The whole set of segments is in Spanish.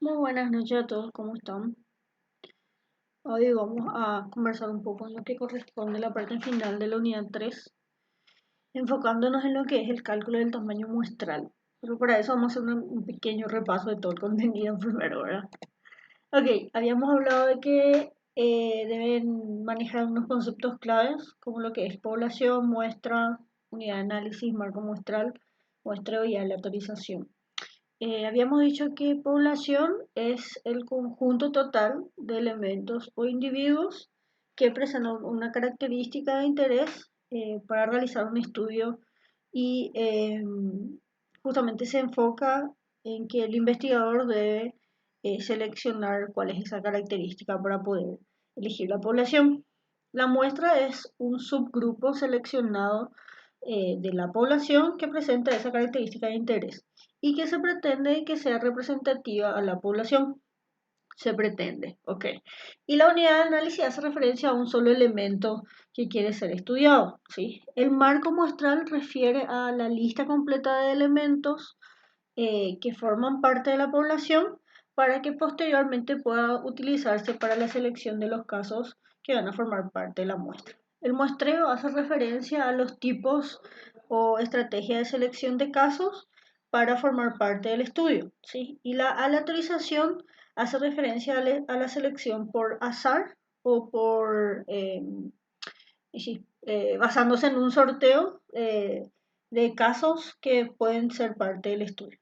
Muy buenas noches a todos, ¿cómo están? Hoy vamos a conversar un poco en lo que corresponde a la parte final de la unidad 3, enfocándonos en lo que es el cálculo del tamaño muestral. Pero para eso vamos a hacer un pequeño repaso de todo el contenido primero, ¿verdad? Ok, habíamos hablado de que deben manejar unos conceptos claves, como lo que es población, muestra, unidad de análisis, marco muestral, muestreo y aleatorización. Habíamos dicho que población es el conjunto total de elementos o individuos que presentan una característica de interés para realizar un estudio y justamente se enfoca en que el investigador debe seleccionar cuál es esa característica para poder elegir la población. La muestra es un subgrupo seleccionado de la población que presenta esa característica de interés y que se pretende que sea representativa a la población. Se pretende, ok. Y la unidad de análisis hace referencia a un solo elemento que quiere ser estudiado, ¿sí? El marco muestral refiere a la lista completa de elementos que forman parte de la población para que posteriormente pueda utilizarse para la selección de los casos que van a formar parte de la muestra. El muestreo hace referencia a los tipos o estrategias de selección de casos para formar parte del estudio, ¿sí? Y la aleatorización hace referencia a la selección por azar o por sí, basándose en un sorteo de casos que pueden ser parte del estudio.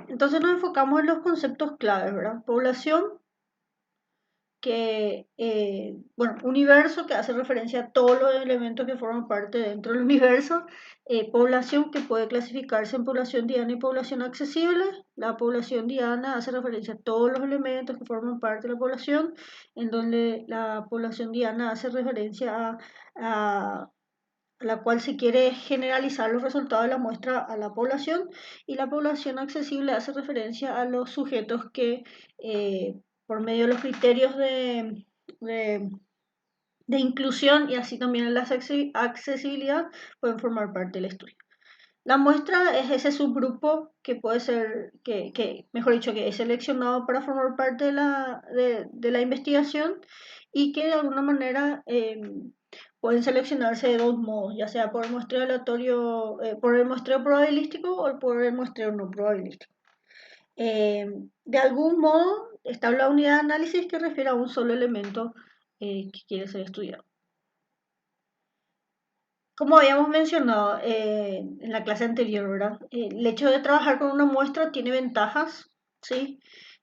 Entonces nos enfocamos en los conceptos claves, ¿verdad? Población, universo, que hace referencia a todos los elementos que forman parte dentro del universo. Población, que puede clasificarse en población diana y población accesible. La población diana hace referencia a todos los elementos que forman parte de la población, en donde la población diana hace referencia a la cual se quiere generalizar los resultados de la muestra a la población, y la población accesible hace referencia a los sujetos que por medio de los criterios de, de inclusión y así también la accesibilidad pueden formar parte del estudio. La muestra es ese subgrupo que puede ser, mejor dicho, que es seleccionado para formar parte de la investigación y que de alguna manera pueden seleccionarse de dos modos, ya sea por el muestreo aleatorio, por el muestreo probabilístico o por el muestreo no probabilístico. De algún modo está la unidad de análisis que refiere a un solo elemento que quiere ser estudiado. Como habíamos mencionado en la clase anterior, ¿verdad? El hecho de trabajar con una muestra tiene ventajas, ¿sí?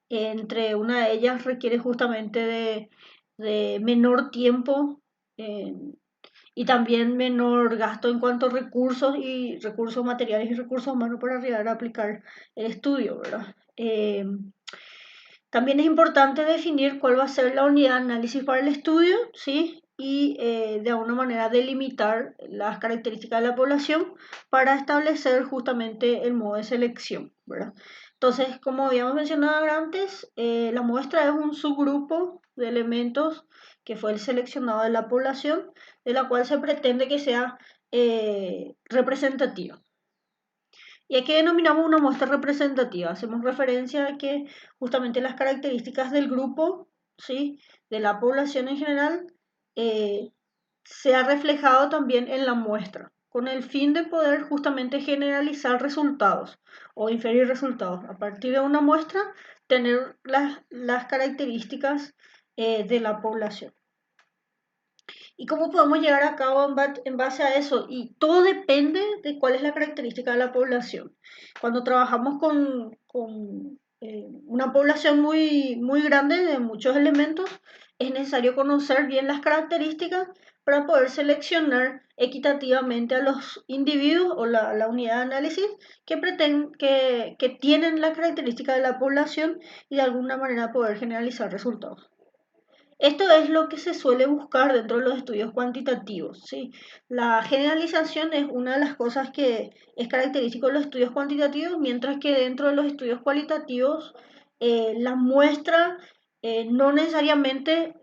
Entre una de ellas requiere justamente de menor tiempo eh, y también menor gasto en cuanto a recursos y recursos materiales y recursos humanos para llegar a aplicar el estudio, ¿verdad? También es importante definir cuál va a ser la unidad de análisis para el estudio, ¿sí? Y de alguna manera delimitar las características de la población para establecer justamente el modo de selección, ¿verdad? Entonces, como habíamos mencionado antes, la muestra es un subgrupo de elementos que fue el seleccionado de la población, de la cual se pretende que sea representativa. ¿Y a qué denominamos una muestra representativa? Hacemos referencia a que justamente las características del grupo, ¿sí? De la población en general, eh, se ha reflejado también en la muestra, con el fin de poder justamente generalizar resultados o inferir resultados. A partir de una muestra, tener las características de la población. ¿Y cómo podemos llegar a cabo en base a eso? Y todo depende de cuál es la característica de la población. Cuando trabajamos con una población muy grande de muchos elementos, es necesario conocer bien las características para poder seleccionar equitativamente a los individuos o la unidad de análisis que tienen la característica de la población y de alguna manera poder generalizar resultados. Esto es lo que se suele buscar dentro de los estudios cuantitativos, ¿sí? La generalización es una de las cosas que es característico de los estudios cuantitativos, mientras que dentro de los estudios cualitativos la muestra no necesariamente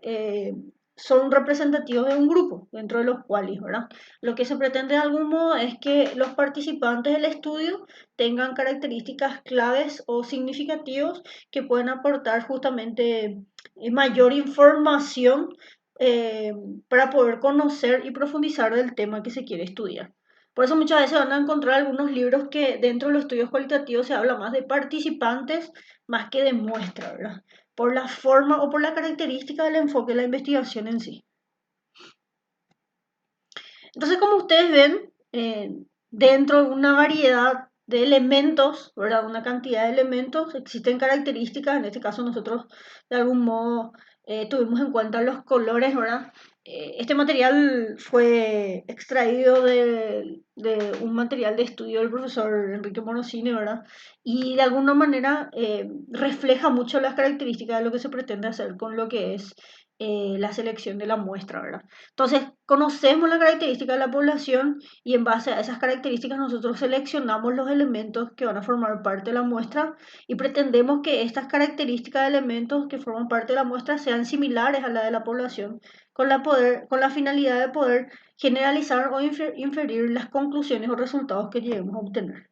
son representativos de un grupo dentro de los cuales, ¿verdad? Lo que se pretende de algún modo es que los participantes del estudio tengan características claves o significativos que pueden aportar justamente mayor información eh, para poder conocer y profundizar del tema que se quiere estudiar. Por eso muchas veces van a encontrar algunos libros que dentro de los estudios cualitativos se habla más de participantes más que de muestra, ¿verdad? Por la forma o por la característica del enfoque de la investigación en sí. Entonces, como ustedes ven, dentro de una variedad de elementos, ¿verdad? Una cantidad de elementos, existen características, en este caso nosotros de algún modo tuvimos en cuenta los colores, ¿verdad? Este material fue extraído de un material de estudio del profesor Enrique Morosini, ¿verdad? Y de alguna manera refleja mucho las características de lo que se pretende hacer con lo que es la selección de la muestra, ¿verdad? Entonces, conocemos la característica de la población y en base a esas características nosotros seleccionamos los elementos que van a formar parte de la muestra y pretendemos que estas características de elementos que forman parte de la muestra sean similares a la de la población con la finalidad de poder generalizar o inferir las conclusiones o resultados que lleguemos a obtener.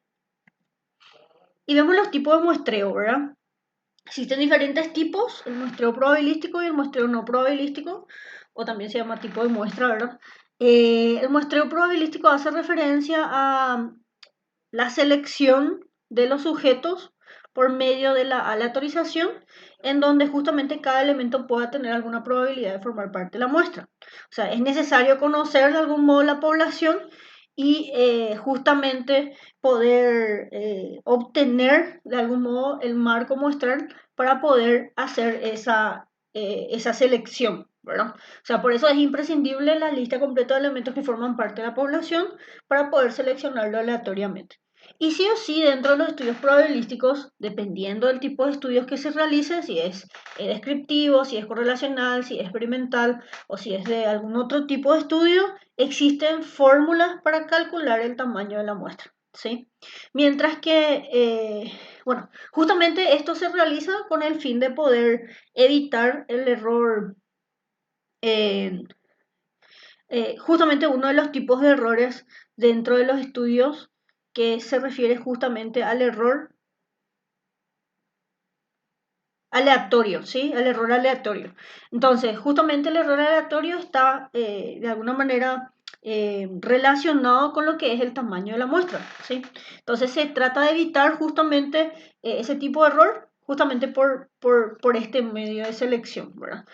Y vemos los tipos de muestreo, ¿verdad? Existen diferentes tipos, el muestreo probabilístico y el muestreo no probabilístico, o también se llama tipo de muestra, ¿verdad? El muestreo probabilístico hace referencia a la selección de los sujetos por medio de la aleatorización, en donde justamente cada elemento pueda tener alguna probabilidad de formar parte de la muestra. O sea, es necesario conocer de algún modo la población y justamente poder obtener de algún modo el marco muestral para poder hacer esa selección, ¿verdad? O sea, por eso es imprescindible la lista completa de elementos que forman parte de la población para poder seleccionarlo aleatoriamente. Y sí o sí, dentro de los estudios probabilísticos, dependiendo del tipo de estudios que se realice, si es descriptivo, si es correlacional, si es experimental o si es de algún otro tipo de estudio, existen fórmulas para calcular el tamaño de la muestra, ¿sí? Mientras que, bueno, justamente esto se realiza con el fin de poder evitar el error. eh, Justamente uno de los tipos de errores dentro de los estudios que se refiere justamente al error aleatorio, ¿sí? Al error aleatorio. Entonces, justamente el error aleatorio está de alguna manera relacionado con lo que es el tamaño de la muestra, ¿sí? Entonces, se trata de evitar justamente ese tipo de error, justamente por este medio de selección, ¿verdad?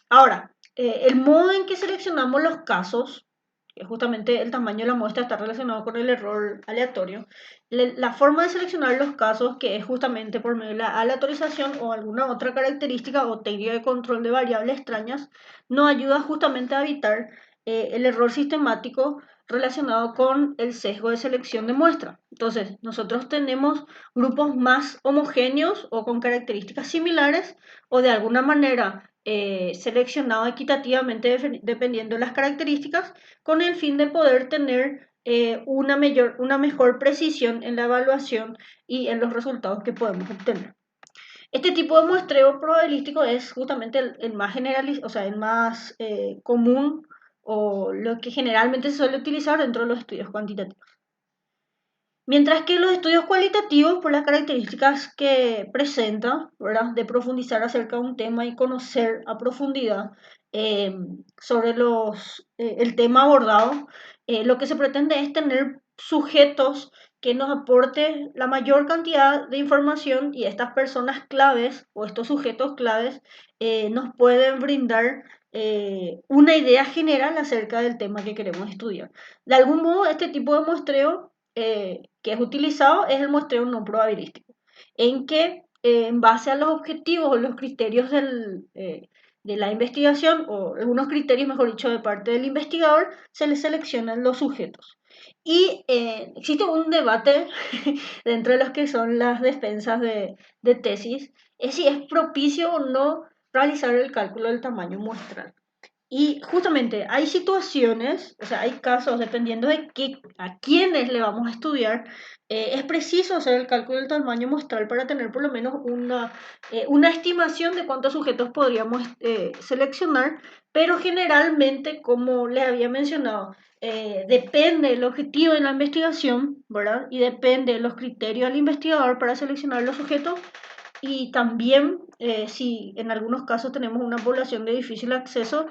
Ahora, el modo en que seleccionamos los casos, que justamente el tamaño de la muestra está relacionado con el error aleatorio, la forma de seleccionar los casos, que es justamente por medio de la aleatorización o alguna otra característica o técnica de control de variables extrañas, nos ayuda justamente a evitar el error sistemático relacionado con el sesgo de selección de muestra. Entonces, nosotros tenemos grupos más homogéneos o con características similares o de alguna manera seleccionado equitativamente dependiendo de las características con el fin de poder tener una mejor precisión en la evaluación y en los resultados que podemos obtener. Este tipo de muestreo probabilístico es justamente el más o sea, el más común o lo que generalmente se suele utilizar dentro de los estudios cuantitativos. Mientras que los estudios cualitativos, por las características que presentan, ¿verdad? De profundizar acerca de un tema y conocer a profundidad eh, sobre el tema abordado, lo que se pretende es tener sujetos que nos aporten la mayor cantidad de información y estas personas claves o estos sujetos claves nos pueden brindar una idea general acerca del tema que queremos estudiar. De algún modo, este tipo de muestreo que es utilizado es el muestreo no probabilístico, en que en base a los objetivos o los criterios de la investigación, o algunos criterios, mejor dicho, de parte del investigador, se le seleccionan los sujetos. Y existe un debate dentro de los que son las defensas de tesis, es si es propicio o no realizar el cálculo del tamaño muestral. Y justamente hay situaciones, o sea, hay casos, dependiendo de a quiénes le vamos a estudiar, es preciso hacer el cálculo del tamaño muestral para tener por lo menos una estimación de cuántos sujetos podríamos seleccionar, pero generalmente, como les había mencionado, depende del objetivo de la investigación, ¿verdad? Y depende de los criterios del investigador para seleccionar los sujetos y también, si en algunos casos tenemos una población de difícil acceso,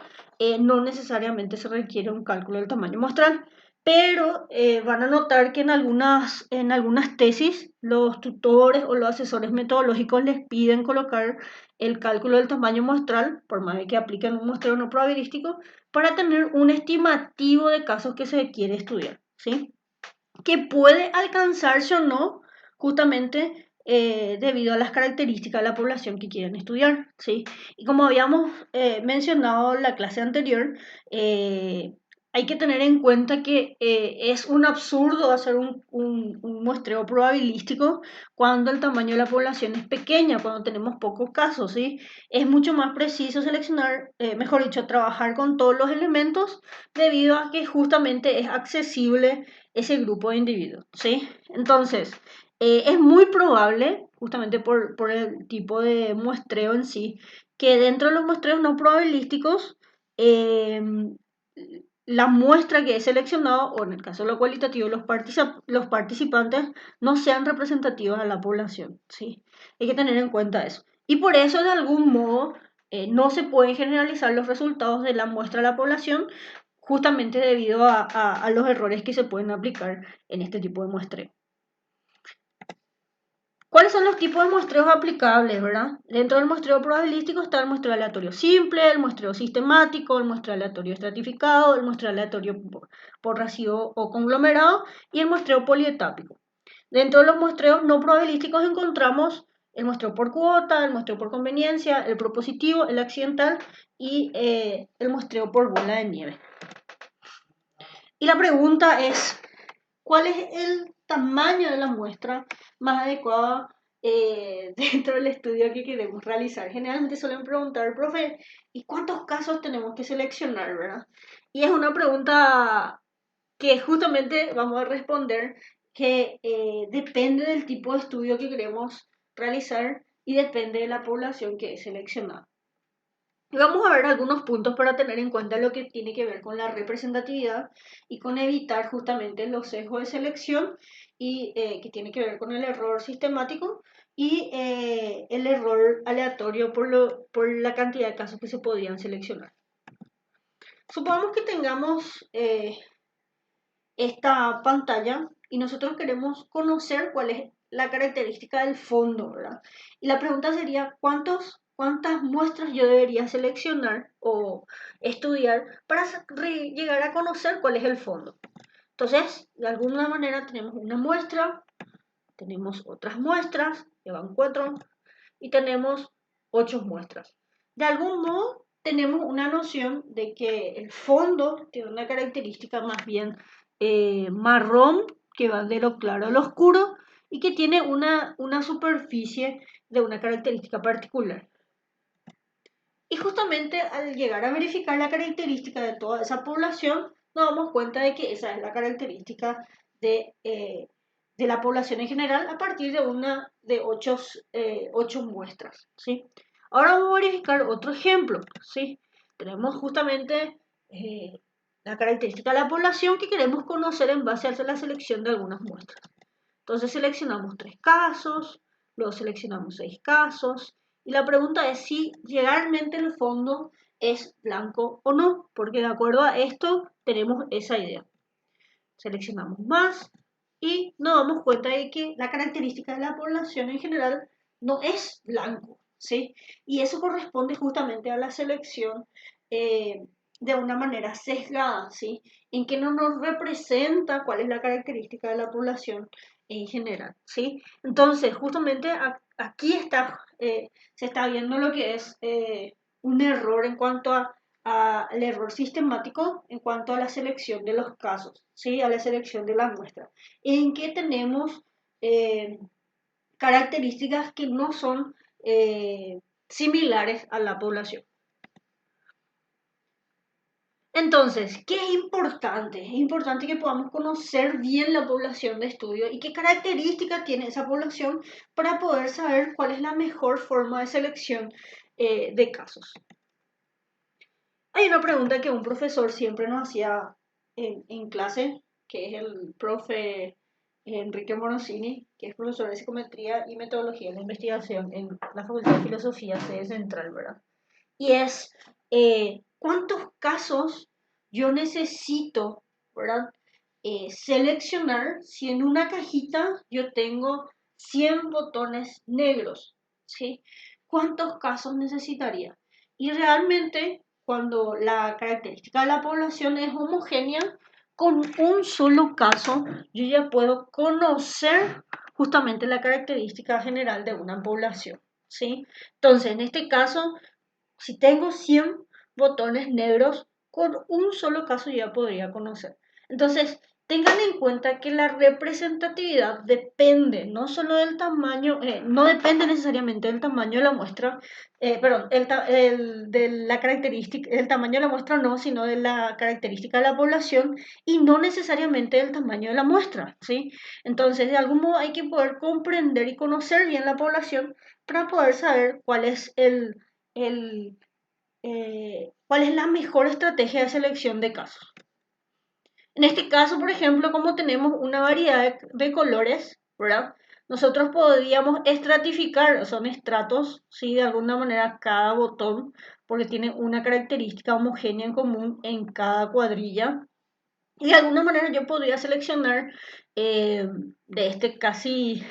no necesariamente se requiere un cálculo del tamaño muestral, pero van a notar que en algunas tesis los tutores o los asesores metodológicos les piden colocar el cálculo del tamaño muestral, por más de que apliquen un muestreo no probabilístico, para tener un estimativo de casos que se quiere estudiar, ¿sí? Que puede alcanzarse o no justamente debido a las características de la población que quieren estudiar, ¿sí? Y como habíamos mencionado en la clase anterior, eh, hay que tener en cuenta que es un absurdo hacer un muestreo probabilístico cuando el tamaño de la población es pequeña, cuando tenemos pocos casos, ¿sí? Es mucho más preciso seleccionar, mejor dicho, trabajar con todos los elementos debido a que justamente es accesible ese grupo de individuos, ¿sí? Entonces, es muy probable, justamente por el tipo de muestreo en sí, que dentro de los muestreos no probabilísticos, eh, la muestra que he seleccionado, o en el caso de lo cualitativo, los participantes no sean representativos de la población, ¿sí? Hay que tener en cuenta eso. Y por eso, de algún modo, no se pueden generalizar los resultados de la muestra a la población, justamente debido a los errores que se pueden aplicar en este tipo de muestreo. ¿Cuáles son los tipos de muestreos aplicables, verdad? Dentro del muestreo probabilístico está el muestreo aleatorio simple, el muestreo sistemático, el muestreo aleatorio estratificado, el muestreo aleatorio por residuo o conglomerado y el muestreo polietápico. Dentro de los muestreos no probabilísticos encontramos el muestreo por cuota, el muestreo por conveniencia, el propositivo, el accidental y el muestreo por bola de nieve. Y la pregunta es, ¿cuál es el tamaño de la muestra más adecuada dentro del estudio que queremos realizar? Generalmente suelen preguntar, profe, ¿y cuántos casos tenemos que seleccionar, verdad? Y es una pregunta que justamente vamos a responder que depende del tipo de estudio que queremos realizar y depende de la población que es seleccionada. Y vamos a ver algunos puntos para tener en cuenta lo que tiene que ver con la representatividad y con evitar justamente los sesgos de selección y que tiene que ver con el error sistemático y el error aleatorio por la cantidad de casos que se podían seleccionar. Supongamos que tengamos esta pantalla y nosotros queremos conocer cuál es la característica del fondo, ¿verdad? Y la pregunta sería, ¿cuántas muestras yo debería seleccionar o estudiar para llegar a conocer cuál es el fondo? Entonces, de alguna manera tenemos una muestra, tenemos otras muestras, que van 4, y tenemos 8 muestras. De algún modo, tenemos una noción de que el fondo tiene una característica más bien marrón, que va de lo claro a lo oscuro, y que tiene una superficie de una característica particular. Y justamente al llegar a verificar la característica de toda esa población, nos damos cuenta de que esa es la característica de la población en general a partir de 8 muestras, ¿sí? Ahora vamos a verificar otro ejemplo, ¿sí? Tenemos justamente la característica de la población que queremos conocer en base a la selección de algunas muestras. Entonces seleccionamos 3 casos, luego seleccionamos 6 casos, y la pregunta es si realmente el fondo es blanco o no, porque de acuerdo a esto tenemos esa idea. Seleccionamos más y nos damos cuenta de que la característica de la población en general no es blanco, ¿sí? Y eso corresponde justamente a la selección de una manera sesgada, ¿sí? En que no nos representa cuál es la característica de la población en general, ¿sí? Entonces, justamente aquí se está viendo lo que es un error en cuanto al error sistemático en cuanto a la selección de los casos, ¿sí? A la selección de la muestra, en que tenemos eh, características que no son similares a la población. Entonces, ¿qué es importante? Es importante que podamos conocer bien la población de estudio y qué características tiene esa población para poder saber cuál es la mejor forma de selección de casos. Hay una pregunta que un profesor siempre nos hacía en clase, que es el profe Enrique Morosini, que es profesor de psicometría y metodología de la investigación en la Facultad de Filosofía, sede central, ¿verdad? Y es cuántos casos yo necesito, ¿verdad? Seleccionar si en una cajita yo tengo 100 botones negros, ¿sí? ¿Cuántos casos necesitaría? Y realmente, cuando la característica de la población es homogénea, con un solo caso yo ya puedo conocer justamente la característica general de una población, ¿sí? Entonces, en este caso, si tengo 100 botones negros, con un solo caso ya podría conocer. Entonces, tengan en cuenta que la representatividad depende no solo del tamaño, no depende necesariamente del tamaño de la muestra, perdón, de la característica, el tamaño de la muestra no, sino de la característica de la población y no necesariamente del tamaño de la muestra, ¿sí? Entonces, de algún modo hay que poder comprender y conocer bien la población para poder saber cuál es el, cuál es la mejor estrategia de selección de casos. En este caso, por ejemplo, como tenemos una variedad de colores, ¿verdad? Nosotros podríamos estratificar, son estratos, ¿sí? De alguna manera cada botón, porque tiene una característica homogénea en común en cada cuadrilla. Y de alguna manera yo podría seleccionar de este casi,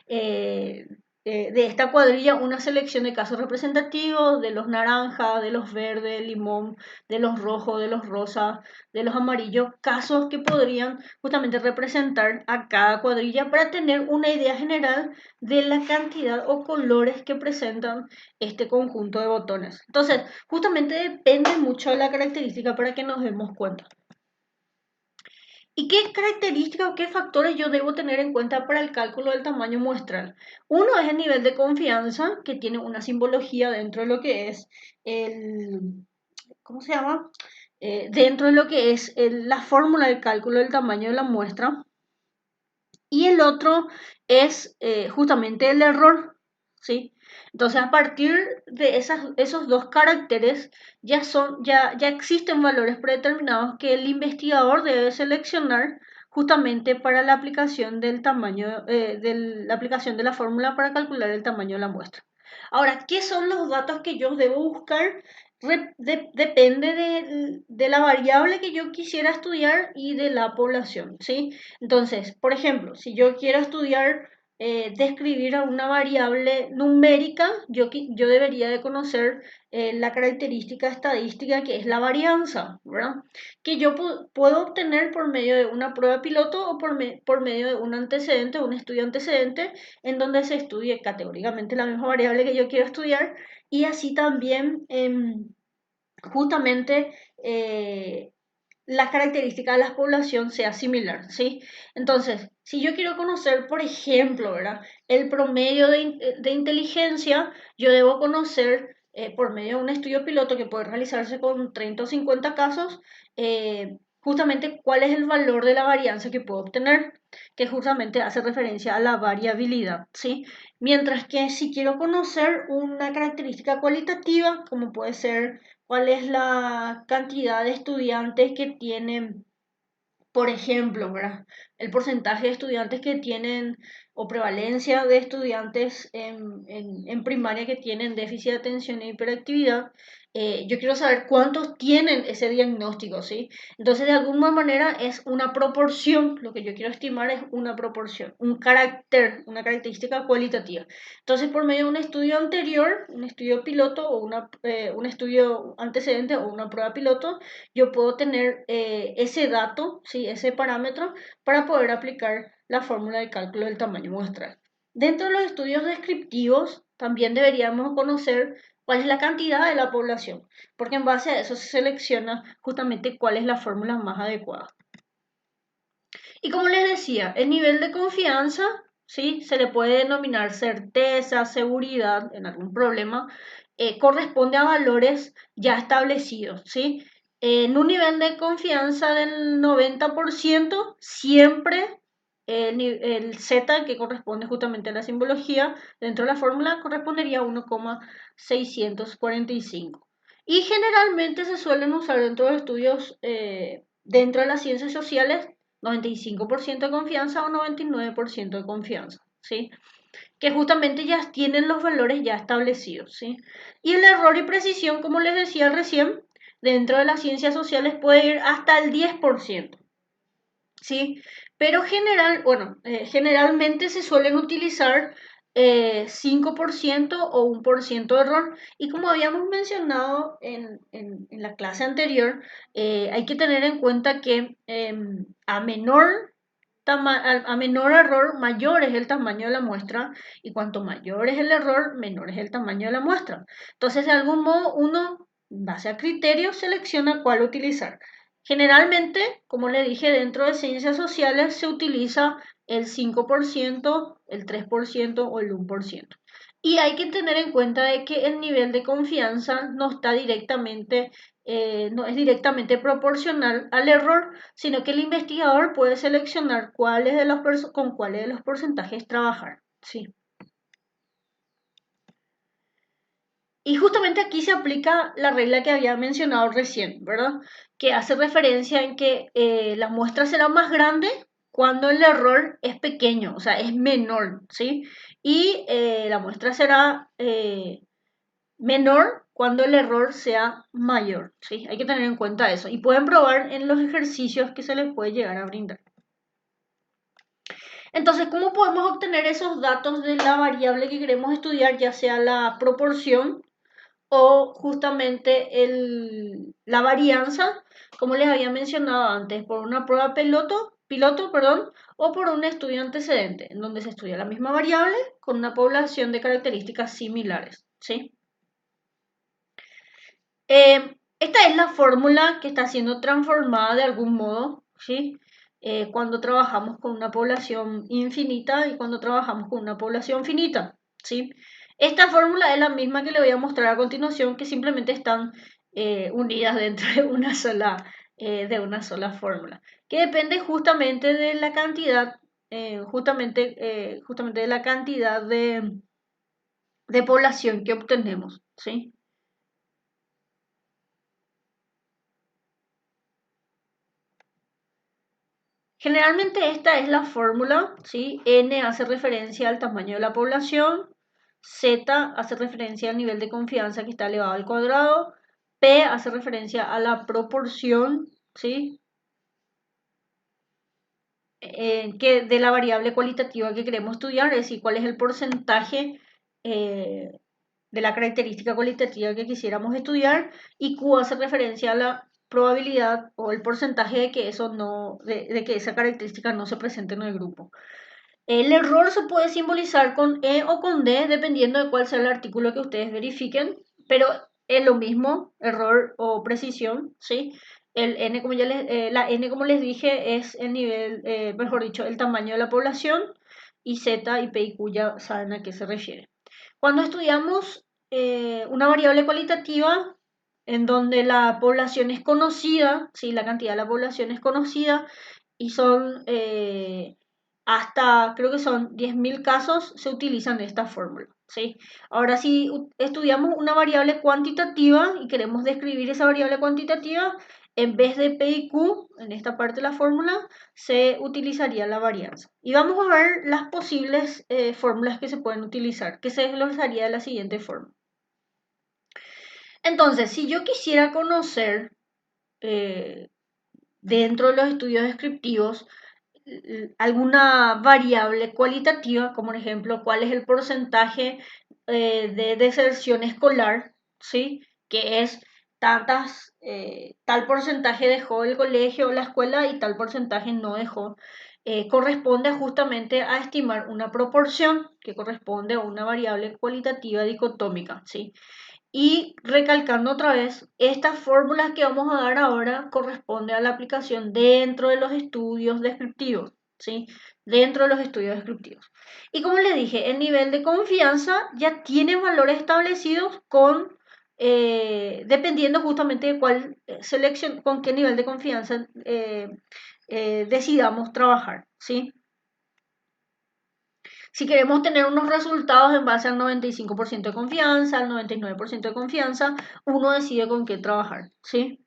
eh, de esta cuadrilla una selección de casos representativos, de los naranjas, de los verdes, limón, de los rojos, de los rosas, de los amarillos, casos que podrían justamente representar a cada cuadrilla para tener una idea general de la cantidad o colores que presentan este conjunto de botones. Entonces, justamente depende mucho de la característica para que nos demos cuenta. ¿Y qué características o qué factores yo debo tener en cuenta para el cálculo del tamaño muestral? Uno es el nivel de confianza, que tiene una simbología dentro de lo que es el, ¿cómo se llama? Dentro de lo que es la fórmula de cálculo del tamaño de la muestra. Y el otro es justamente el error, ¿sí? Entonces, a partir de esos dos caracteres, ya existen valores predeterminados que el investigador debe seleccionar justamente para la aplicación del tamaño, la aplicación de la fórmula para calcular el tamaño de la muestra. Ahora, ¿qué son los datos que yo debo buscar? Depende de la variable que yo quisiera estudiar y de la población, ¿sí? Entonces, por ejemplo, si yo quiero estudiar, describir a una variable numérica, yo debería de conocer la característica estadística que es la varianza, ¿verdad? Que yo puedo obtener por medio de una prueba piloto o por medio de un antecedente, un estudio antecedente, en donde se estudie categóricamente la misma variable que yo quiero estudiar y así también justamente las características de la población sea similar, ¿sí? Entonces, si yo quiero conocer, por ejemplo, ¿verdad? El promedio de inteligencia, yo debo conocer por medio de un estudio piloto que puede realizarse con 30 o 50 casos, justamente cuál es el valor de la varianza que puedo obtener, que justamente hace referencia a la variabilidad, ¿sí? Mientras que si quiero conocer una característica cualitativa, como puede ser cuál es la cantidad de estudiantes que tienen, por ejemplo, ¿verdad? El porcentaje de estudiantes que tienen o prevalencia de estudiantes en primaria que tienen déficit de atención e hiperactividad. Yo quiero saber cuántos tienen ese diagnóstico, ¿sí? Entonces, de alguna manera es una proporción, lo que yo quiero estimar es una proporción, un carácter, una característica cualitativa. Entonces, por medio de un estudio anterior, un estudio piloto o un estudio antecedente o una prueba piloto, yo puedo tener ese dato, ¿sí? Ese parámetro para poder aplicar la fórmula de cálculo del tamaño muestral. Dentro de los estudios descriptivos también deberíamos conocer cuál es la cantidad de la población, porque en base a eso se selecciona justamente cuál es la fórmula más adecuada. Y como les decía, el nivel de confianza, ¿sí? Se le puede denominar certeza, seguridad en algún problema, corresponde a valores ya establecidos, ¿sí? En un nivel de confianza del 90%, siempre el Z, que corresponde justamente a la simbología, dentro de la fórmula correspondería a 1,645. Y generalmente se suelen usar dentro de estudios, dentro de las ciencias sociales, 95% de confianza o 99% de confianza, ¿sí? Que justamente ya tienen los valores ya establecidos, ¿sí? Y el error y precisión, como les decía recién, dentro de las ciencias sociales puede ir hasta el 10%, ¿sí? Pero generalmente se suelen utilizar 5% o 1% de error. Y como habíamos mencionado en la clase anterior, hay que tener en cuenta que a menor error, mayor es el tamaño de la muestra, y cuanto mayor es el error, menor es el tamaño de la muestra. Entonces, de algún modo, uno, en base a criterios, selecciona cuál utilizar. Generalmente, como le dije, dentro de ciencias sociales se utiliza el 5%, el 3% o el 1%. Y hay que tener en cuenta de que el nivel de confianza no está directamente, no es directamente proporcional al error, sino que el investigador puede seleccionar con cuáles de los porcentajes trabajar. Sí. Y justamente aquí se aplica la regla que había mencionado recién, ¿verdad? Que hace referencia en que la muestra será más grande cuando el error es pequeño, o sea, es menor, ¿sí? Y la muestra será menor cuando el error sea mayor, ¿sí? Hay que tener en cuenta eso. Y pueden probar en los ejercicios que se les puede llegar a brindar. Entonces, ¿cómo podemos obtener esos datos de la variable que queremos estudiar, ya sea la proporción o justamente la varianza, como les había mencionado antes, por una prueba piloto, perdón, o por un estudio antecedente, en donde se estudia la misma variable con una población de características similares, ¿sí? Esta es la fórmula que está siendo transformada de algún modo, ¿sí? Cuando trabajamos con una población infinita y cuando trabajamos con una población finita, ¿sí? Esta fórmula es la misma que le voy a mostrar a continuación, que simplemente están unidas dentro de una sola fórmula, que depende justamente de la cantidad, justamente de la cantidad de población que obtenemos, ¿sí? Generalmente esta es la fórmula, ¿sí? N hace referencia al tamaño de la población, Z hace referencia al nivel de confianza que está elevado al cuadrado, P hace referencia a la proporción, ¿sí? De la variable cualitativa que queremos estudiar, es decir, cuál es el porcentaje eh, de la característica cualitativa que quisiéramos estudiar, y Q hace referencia a la probabilidad o el porcentaje de que de que esa característica no se presente en el grupo. El error se puede simbolizar con E o con D, dependiendo de cuál sea el artículo que ustedes verifiquen, pero es lo mismo, error o precisión, ¿sí? La N, como les dije, es el nivel, mejor dicho, el tamaño de la población, y Z y P y Q ya saben a qué se refiere. Cuando estudiamos una variable cualitativa en donde la población es conocida, ¿sí? La cantidad de la población es conocida, y son creo que son 10.000 casos, se utilizan esta fórmula, ¿sí? Ahora, si estudiamos una variable cuantitativa y queremos describir esa variable cuantitativa, en vez de P y Q, en esta parte de la fórmula, se utilizaría la varianza. Y vamos a ver las posibles fórmulas que se pueden utilizar, que se desglosaría de la siguiente forma. Entonces, si yo quisiera conocer eh, dentro de los estudios descriptivos alguna variable cualitativa, como por ejemplo cuál es el porcentaje de deserción escolar, ¿sí? Que es tal porcentaje dejó el colegio o la escuela y tal porcentaje no dejó. Corresponde justamente a estimar una proporción que corresponde a una variable cualitativa dicotómica, ¿sí? Y recalcando otra vez, estas fórmulas que vamos a dar ahora corresponden a la aplicación dentro de los estudios descriptivos, ¿sí? Dentro de los estudios descriptivos. Y como les dije, el nivel de confianza ya tiene valores establecidos con dependiendo justamente de cuál selección, con qué nivel de confianza decidamos trabajar, ¿sí? Si queremos tener unos resultados en base al 95% de confianza, al 99% de confianza, uno decide con qué trabajar, ¿sí?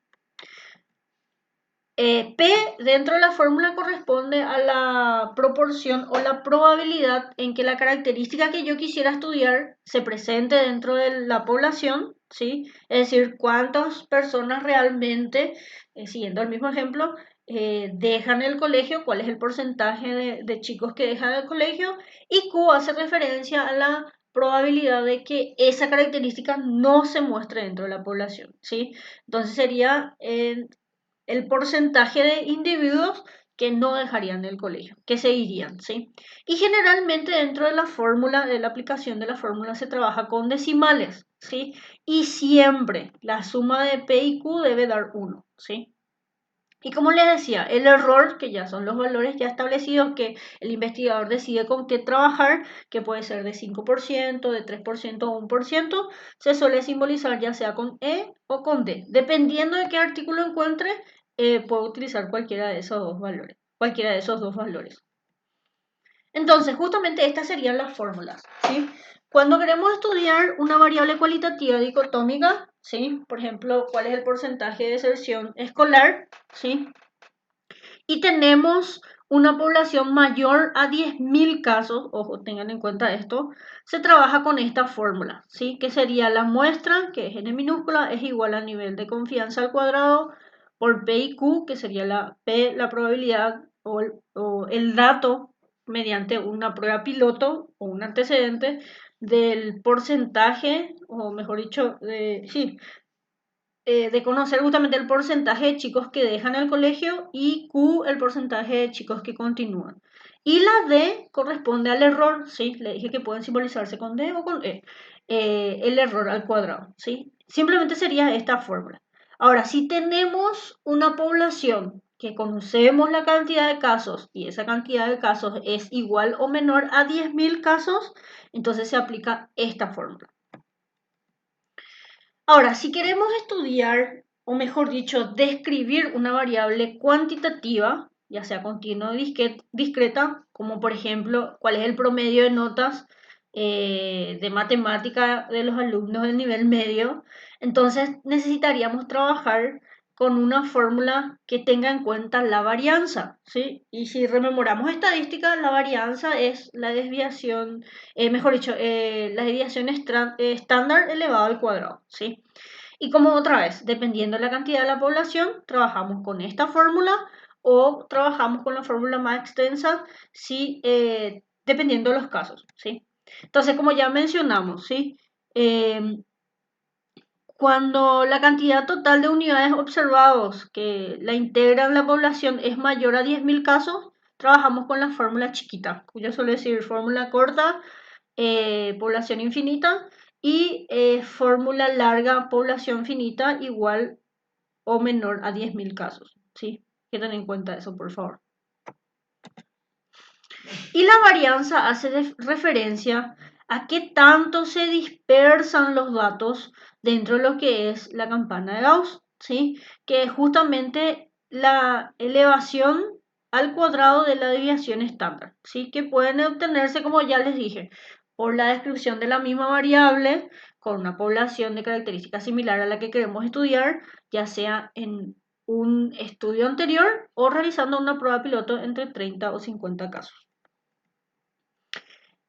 P dentro de la fórmula corresponde a la proporción o la probabilidad en que la característica que yo quisiera estudiar se presente dentro de la población, ¿sí? Es decir, cuántas personas realmente, siguiendo el mismo ejemplo, dejan el colegio, cuál es el porcentaje de chicos que dejan el colegio, y Q hace referencia a la probabilidad de que esa característica no se muestre dentro de la población, ¿sí? Entonces sería el porcentaje de individuos que no dejarían el colegio, que se irían, ¿sí? Y generalmente dentro de la fórmula, de la aplicación de la fórmula, se trabaja con decimales, ¿sí? Y siempre la suma de P y Q debe dar 1, ¿sí? Y como les decía, el error, que ya son los valores ya establecidos, que el investigador decide con qué trabajar, que puede ser de 5%, de 3% o 1%, se suele simbolizar ya sea con E o con D. Dependiendo de qué artículo encuentre, puedo utilizar cualquiera de esos dos valores. Cualquiera de esos dos valores. Entonces, justamente estas serían las fórmulas, ¿sí? Cuando queremos estudiar una variable cualitativa dicotómica, ¿sí? Por ejemplo, cuál es el porcentaje de deserción escolar, ¿sí? Y tenemos una población mayor a 10.000 casos, ojo, tengan en cuenta esto, se trabaja con esta fórmula, ¿sí? Que sería la muestra, que es n minúscula, es igual al nivel de confianza al cuadrado, por P y Q, que sería la P, la probabilidad o el dato mediante una prueba piloto o un antecedente del porcentaje, o mejor dicho, de conocer justamente el porcentaje de chicos que dejan el colegio y Q el porcentaje de chicos que continúan. Y la D corresponde al error, ¿sí? Le dije que pueden simbolizarse con D o con E. El error al cuadrado, ¿sí? Simplemente sería esta fórmula. Ahora, si tenemos una población que conocemos la cantidad de casos y esa cantidad de casos es igual o menor a 10.000 casos, entonces se aplica esta fórmula. Ahora, si queremos estudiar, o mejor dicho, describir una variable cuantitativa, ya sea continua o discreta, como por ejemplo, cuál es el promedio de notas de matemática de los alumnos del nivel medio, entonces necesitaríamos trabajar con una fórmula que tenga en cuenta la varianza, ¿sí? Y si rememoramos estadística, la varianza es la desviación, mejor dicho, la desviación estándar elevado al cuadrado, ¿sí? Y como otra vez, dependiendo de la cantidad de la población, trabajamos con esta fórmula o trabajamos con la fórmula más extensa, ¿sí? Dependiendo de los casos, ¿sí? Entonces, como ya mencionamos, ¿sí? Cuando la cantidad total de unidades observados que la integran la población es mayor a 10.000 casos, trabajamos con la fórmula chiquita, cuyo suele decir fórmula corta, población infinita, y fórmula larga, población finita, igual o menor a 10.000 casos, ¿sí? Que tengan en cuenta eso, por favor. Y la varianza hace referencia a qué tanto se dispersan los datos dentro de lo que es la campana de Gauss, ¿sí? Que es justamente la elevación al cuadrado de la desviación estándar, ¿sí? Que pueden obtenerse, como ya les dije, por la descripción de la misma variable con una población de características similar a la que queremos estudiar, ya sea en un estudio anterior o realizando una prueba piloto entre 30 o 50 casos.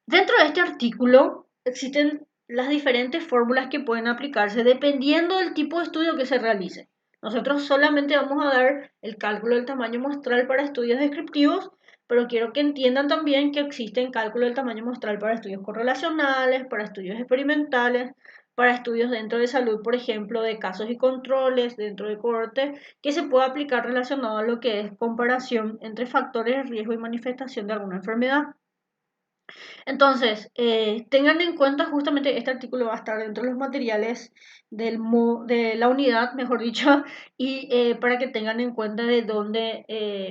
Dentro de este artículo existen las diferentes fórmulas que pueden aplicarse dependiendo del tipo de estudio que se realice. Nosotros solamente vamos a dar el cálculo del tamaño muestral para estudios descriptivos, pero quiero que entiendan también que existen cálculos del tamaño muestral para estudios correlacionales, para estudios experimentales, para estudios dentro de salud, por ejemplo, de casos y controles, dentro de cohorte, que se puede aplicar relacionado a lo que es comparación entre factores de riesgo y manifestación de alguna enfermedad. Entonces, tengan en cuenta justamente este artículo va a estar dentro de los materiales de la unidad, mejor dicho, y para que tengan en cuenta de dónde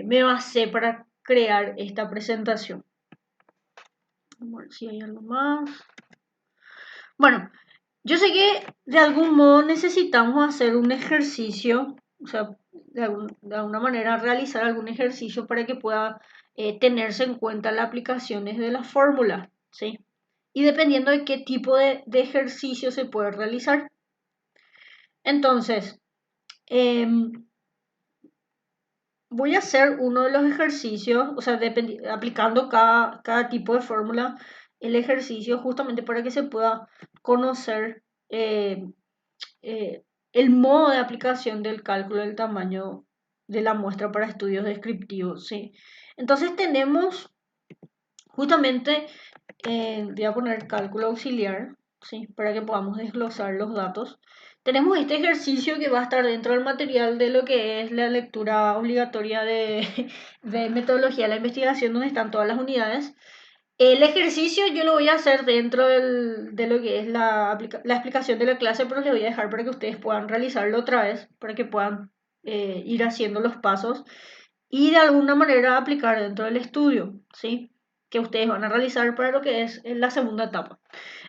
me basé para crear esta presentación. Vamos a ver si hay algo más. Bueno, Yo sé que de algún modo necesitamos hacer un ejercicio, o sea, de alguna manera realizar algún ejercicio para que pueda tenerse en cuenta las aplicaciones de la fórmula, ¿sí? Y dependiendo de qué tipo de ejercicio se puede realizar. Entonces, em, voy a hacer uno de los ejercicios, o sea, aplicando cada tipo de fórmula, el ejercicio justamente para que se pueda conocer eh, eh, el modo de aplicación del cálculo del tamaño de la muestra para estudios descriptivos, ¿sí? Entonces tenemos justamente, voy a poner cálculo auxiliar, ¿sí? Para que podamos desglosar los datos. Tenemos este ejercicio que va a estar dentro del material de lo que es la lectura obligatoria de metodología de la investigación, donde están todas las unidades. El ejercicio yo lo voy a hacer dentro de lo que es la explicación de la clase, pero les voy a dejar para que ustedes puedan realizarlo otra vez, para que puedan ir haciendo los pasos y de alguna manera aplicar dentro del estudio, ¿sí? Que ustedes van a realizar para lo que es la segunda etapa.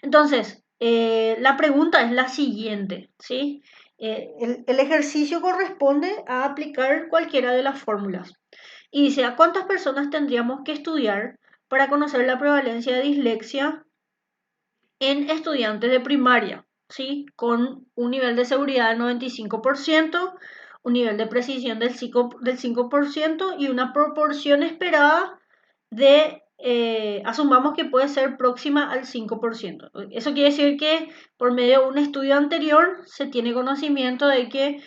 Entonces, la pregunta es la siguiente, ¿sí? El ejercicio corresponde a aplicar cualquiera de las fórmulas. Y dice, ¿a cuántas personas tendríamos que estudiar para conocer la prevalencia de dislexia en estudiantes de primaria? ¿Sí? Con un nivel de seguridad del 95%, un nivel de precisión del 5% y una proporción esperada de, asumamos que puede ser próxima al 5%. Eso quiere decir que por medio de un estudio anterior se tiene conocimiento de que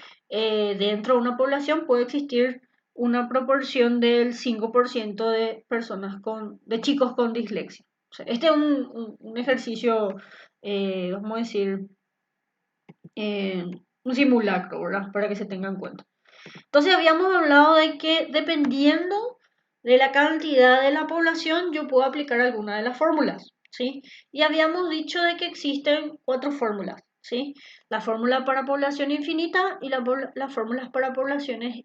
dentro de una población puede existir una proporción del 5% de personas de chicos con dislexia. O sea, este es un ejercicio, vamos a decir, eh, un simulacro, ¿verdad? Para que se tenga en cuenta. Entonces habíamos hablado de que dependiendo de la cantidad de la población, yo puedo aplicar alguna de las fórmulas, ¿sí? Y habíamos dicho de que existen 4 fórmulas, ¿sí? La fórmula para población infinita y las fórmulas para poblaciones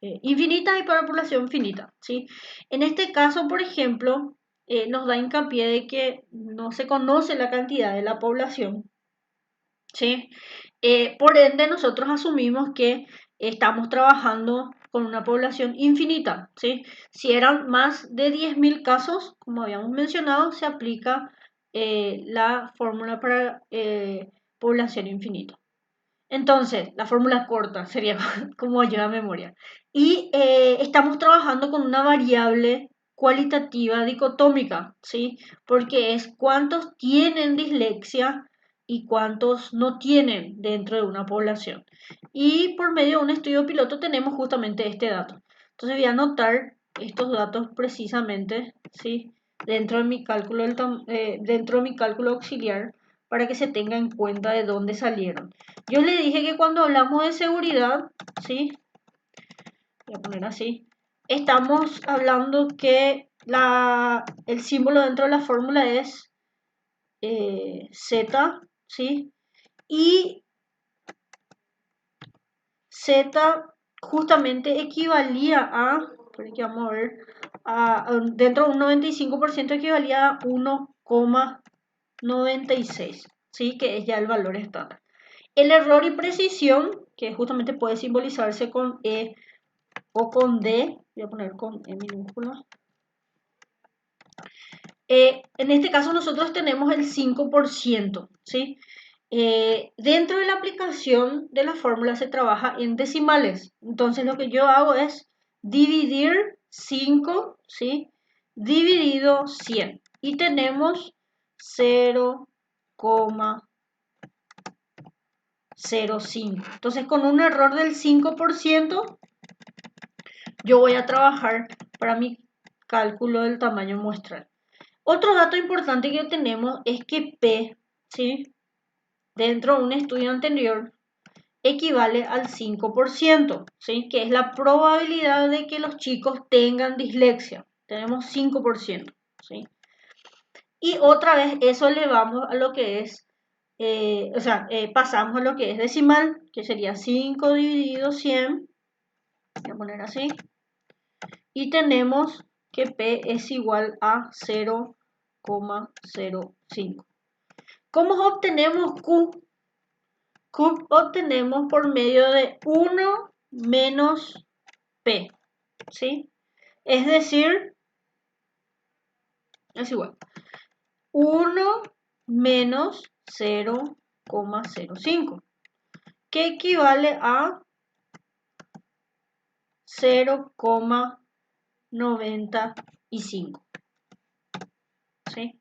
infinitas y para población finita, ¿sí? En este caso, por ejemplo, nos da hincapié de que no se conoce la cantidad de la población, ¿sí? Por ende, nosotros asumimos que estamos trabajando con una población infinita, ¿sí? Si eran más de 10.000 casos, como habíamos mencionado, se aplica la fórmula para población infinita. Entonces, la fórmula corta sería como ayuda a memoria. Y estamos trabajando con una variable cualitativa dicotómica, ¿sí? Porque es cuántos tienen dislexia y cuántos no tienen dentro de una población. Y por medio de un estudio piloto tenemos justamente este dato. Entonces voy a anotar estos datos precisamente, ¿sí? Dentro de mi cálculo auxiliar para que se tenga en cuenta de dónde salieron. Yo le dije que cuando hablamos de seguridad, ¿sí? Voy a poner así. Estamos hablando que el símbolo dentro de la fórmula es Z, ¿sí? Y Z justamente equivalía a, aquí vamos a ver, dentro de un 95% equivalía a 1,96, ¿sí? Que es ya el valor estándar. El error y precisión, que justamente puede simbolizarse con E o con D, voy a poner con E minúscula. En este caso nosotros tenemos el 5%, ¿sí? Dentro de la aplicación de la fórmula se trabaja en decimales. Entonces lo que yo hago es dividir 5, ¿sí? Dividido 100. Y tenemos 0,05. Entonces con un error del 5%, yo voy a trabajar para mi cálculo del tamaño muestral. Otro dato importante que tenemos es que P, ¿sí? Dentro de un estudio anterior equivale al 5%, ¿sí? Que es la probabilidad de que los chicos tengan dislexia. Tenemos 5%, ¿sí? Y otra vez eso elevamos a lo que es, pasamos a lo que es decimal, que sería 5 dividido 100, voy a poner así, y tenemos que P es igual a 0,05. ¿Cómo obtenemos Q? Q obtenemos por medio de 1 menos P, ¿sí? Es decir, es igual. 1 menos 0,05, que equivale a 0,95. ¿Sí?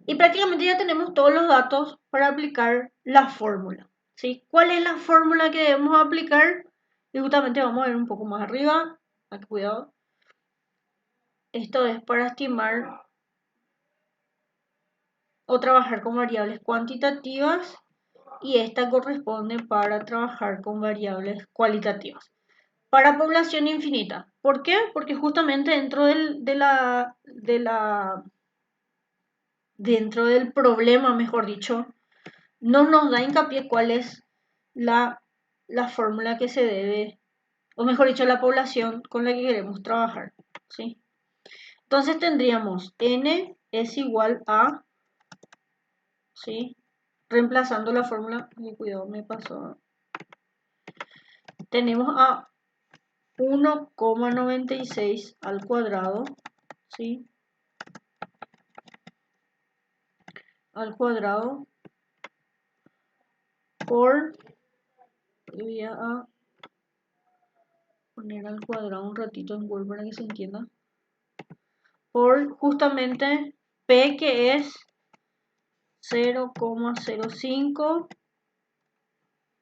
Y prácticamente ya tenemos todos los datos para aplicar la fórmula. ¿Sí? ¿Cuál es la fórmula que debemos aplicar? Y justamente vamos a ver un poco más arriba. Aquí, cuidado. Esto es para estimar o trabajar con variables cuantitativas y esta corresponde para trabajar con variables cualitativas. Para población infinita. ¿Por qué? Porque justamente dentro del problema, mejor dicho, no nos da hincapié cuál es la, la fórmula que se debe, o mejor dicho, la población con la que queremos trabajar. ¿Sí? Entonces tendríamos n es igual a, ¿sí? Reemplazando la fórmula, cuidado, me pasó. Tenemos a 1,96 al cuadrado, ¿sí? Al cuadrado por, voy a poner al cuadrado un ratito en Word para que se entienda, por justamente P, que es 0,05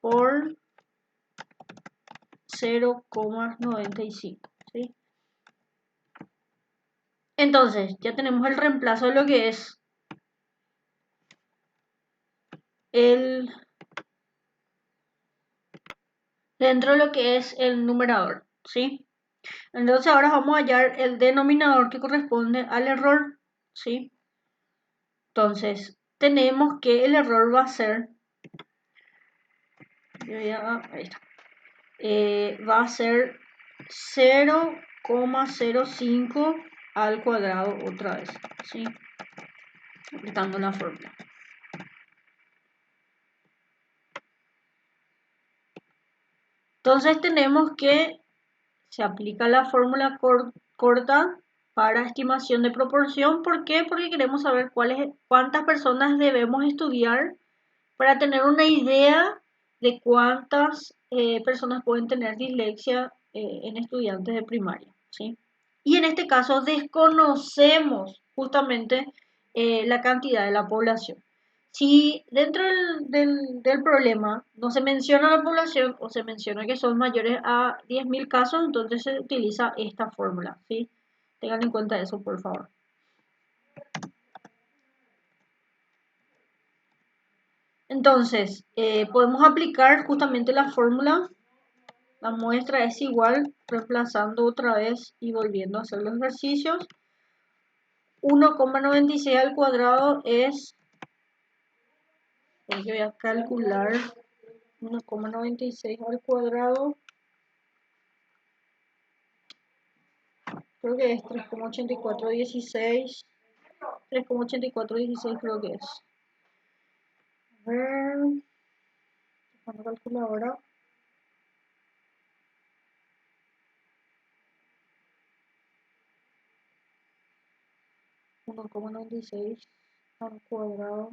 por 0,95, ¿sí? Entonces, ya tenemos el reemplazo de lo que es el, dentro de lo que es el numerador, ¿sí? Entonces ahora vamos a hallar el denominador que corresponde al error, ¿sí? Entonces, tenemos que el error va a ser, ahí está, va a ser 0,05 al cuadrado otra vez, ¿sí? Aplicando la fórmula. Entonces tenemos que se aplica la fórmula corta para estimación de proporción. ¿Por qué? Porque queremos saber cuántas personas debemos estudiar para tener una idea de cuántas personas pueden tener dislexia en estudiantes de primaria, ¿sí? Y en este caso desconocemos justamente la cantidad de la población. Si dentro del problema no se menciona la población o se menciona que son mayores a 10.000 casos, entonces se utiliza esta fórmula, ¿sí? Tengan en cuenta eso, por favor. Entonces, podemos aplicar justamente la fórmula. La muestra es igual, reemplazando otra vez y volviendo a hacer los ejercicios. 1,96 al cuadrado es, voy a calcular 1,96 al cuadrado, creo que es 3,8416, 3,8416 creo que es. A ver, cuando calculadora. 1,96 al cuadrado,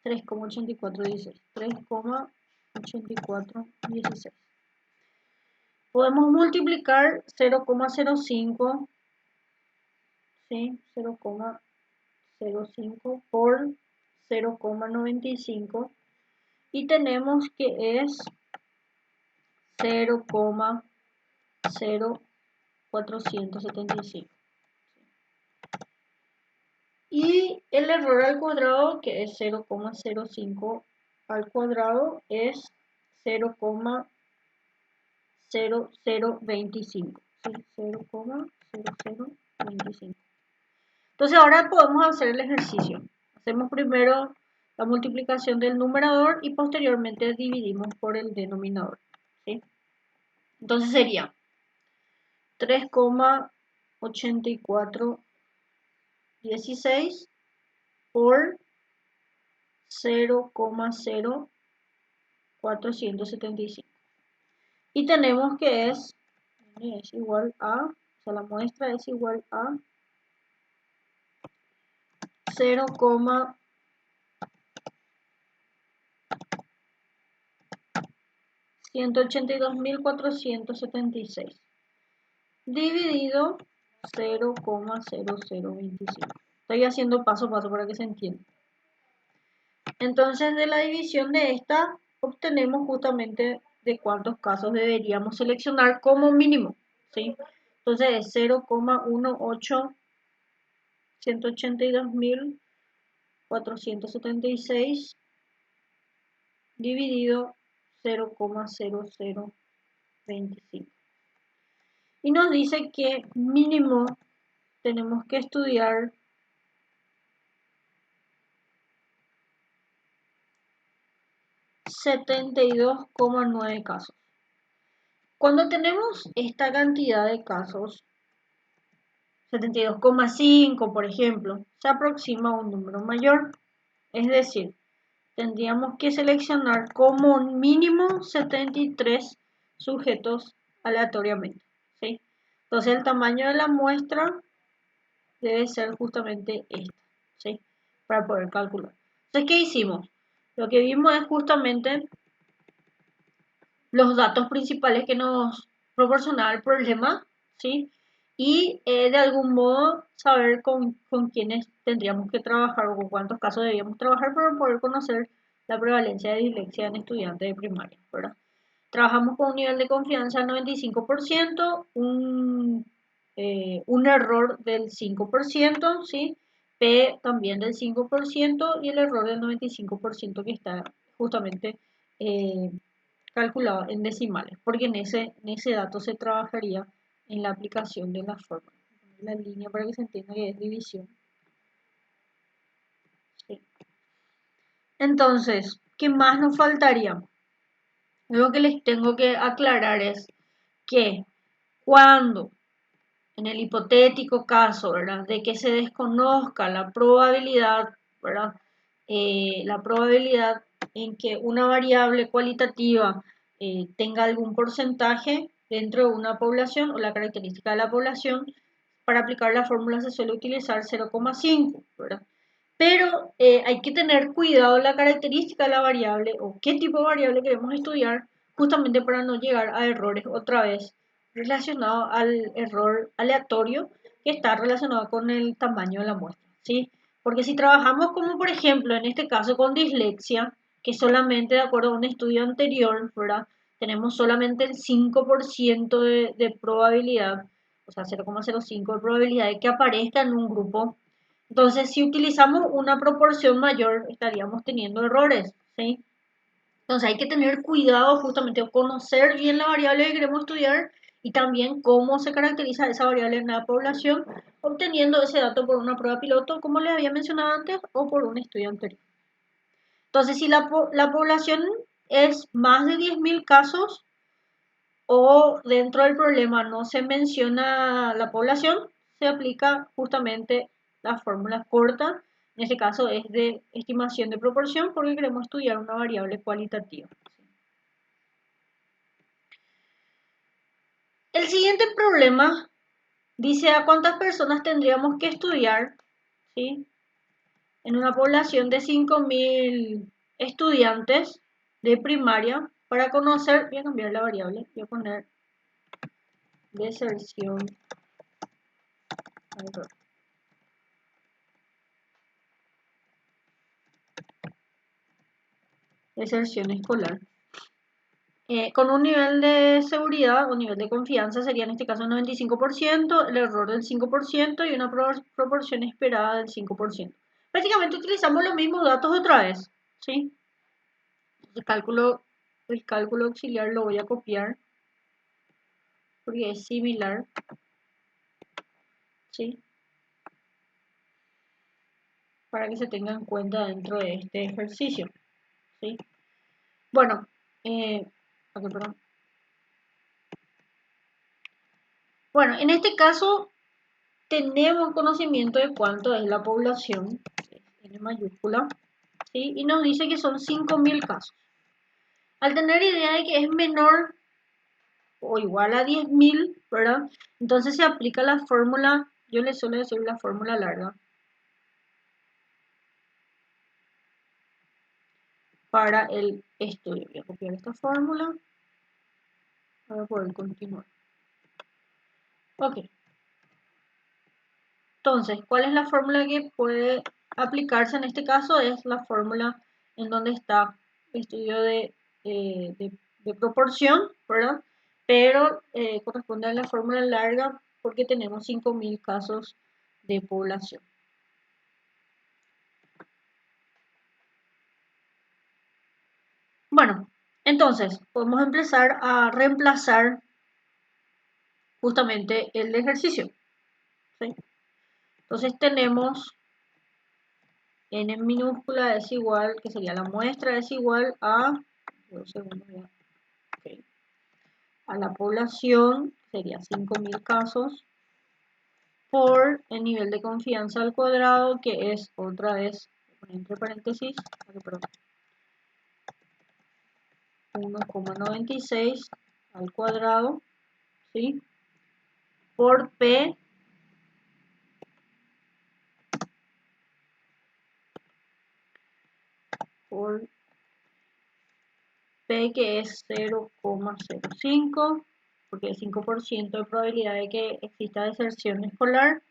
3,8416, 3,8416. Podemos multiplicar 0,05, ¿sí? 0,05 por 0,95 y tenemos que es 0,0475. Y el error al cuadrado, que es 0,05 al cuadrado, es 0,0025. ¿Sí? 0,0025. Entonces ahora podemos hacer el ejercicio. Hacemos primero la multiplicación del numerador y posteriormente dividimos por el denominador, ¿sí? Entonces sería 3,8416 por 0,0475. Y tenemos que es igual a, o sea, la muestra es igual a 0,182476 dividido 0,0025. Estoy haciendo paso a paso para que se entienda. Entonces, de la división de esta, obtenemos justamente de cuántos casos deberíamos seleccionar como mínimo, ¿sí? Entonces, es 0,18182476 dividido 0,0025. Y nos dice que mínimo tenemos que estudiar 72,9 casos. Cuando tenemos esta cantidad de casos, 72,5 por ejemplo, se aproxima a un número mayor. Es decir, tendríamos que seleccionar como mínimo 73 sujetos aleatoriamente, ¿sí? Entonces el tamaño de la muestra debe ser justamente esta, ¿sí? Para poder calcular. Entonces, ¿qué hicimos? Lo que vimos es justamente los datos principales que nos proporcionaba el problema, ¿sí? Y de algún modo saber con quiénes tendríamos que trabajar o con cuántos casos debíamos trabajar para poder conocer la prevalencia de dislexia en estudiantes de primaria, ¿verdad? Trabajamos con un nivel de confianza del 95%, un error del 5%, ¿sí? P también del 5% y el error del 95% que está justamente calculado en decimales, porque en ese dato se trabajaría en la aplicación de la fórmula. La línea para que se entienda que es división. ¿Sí? Entonces, ¿qué más nos faltaría? Lo que les tengo que aclarar es que cuando, en el hipotético caso, ¿verdad?, de que se desconozca la probabilidad, ¿verdad?, la probabilidad en que una variable cualitativa tenga algún porcentaje dentro de una población o la característica de la población, para aplicar la fórmula se suele utilizar 0,5, ¿verdad? Pero hay que tener cuidado en la característica de la variable o qué tipo de variable queremos estudiar, justamente para no llegar a errores otra vez relacionado al error aleatorio que está relacionado con el tamaño de la muestra, ¿sí? Porque si trabajamos como por ejemplo en este caso con dislexia, que solamente de acuerdo a un estudio anterior, ¿verdad?, tenemos solamente el 5% de probabilidad, o sea, 0,05 de probabilidad de que aparezca en un grupo. Entonces, si utilizamos una proporción mayor, estaríamos teniendo errores, ¿sí? Entonces, hay que tener cuidado justamente, conocer bien la variable que queremos estudiar y también cómo se caracteriza esa variable en la población, obteniendo ese dato por una prueba piloto, como les había mencionado antes, o por un estudio anterior. Entonces, si la población es más de 10.000 casos o dentro del problema no se menciona la población, se aplica justamente la fórmula corta. En este caso es de estimación de proporción porque queremos estudiar una variable cualitativa. El siguiente problema dice a cuántas personas tendríamos que estudiar, ¿sí?, en una población de 5.000 estudiantes de primaria para conocer, voy a cambiar la variable, voy a poner deserción, deserción escolar. Con un nivel de seguridad o nivel de confianza sería en este caso 95%, el error del 5% y una proporción esperada del 5%. Prácticamente utilizamos los mismos datos otra vez, ¿sí? El cálculo auxiliar lo voy a copiar porque es similar, ¿sí?, para que se tenga en cuenta dentro de este ejercicio, ¿sí? Bueno, okay, perdón. Bueno, en este caso tenemos conocimiento de cuánto es la población, N mayúscula, ¿sí? Y nos dice que son 5.000 casos. Al tener idea de que es menor o igual a 10.000, ¿verdad? Entonces se aplica la fórmula, yo le suelo decir la fórmula larga, para el estudio. Voy a copiar esta fórmula para poder continuar. Ok. Entonces, ¿cuál es la fórmula que puede aplicarse en este caso? Es la fórmula en donde está estudio de proporción, ¿verdad? Pero corresponde a la fórmula larga porque tenemos 5.000 casos de población. Bueno, entonces podemos empezar a reemplazar justamente el ejercicio, ¿sí? Entonces tenemos n minúscula es igual, que sería la muestra, es igual a, 2 segundos ya, okay, a la población, sería 5.000 casos, por el nivel de confianza al cuadrado, que es otra vez, entre paréntesis, perdón, 1,96 al cuadrado, ¿sí? Por P por P, que es 0,05, porque hay 5% de probabilidad de que exista deserción escolar,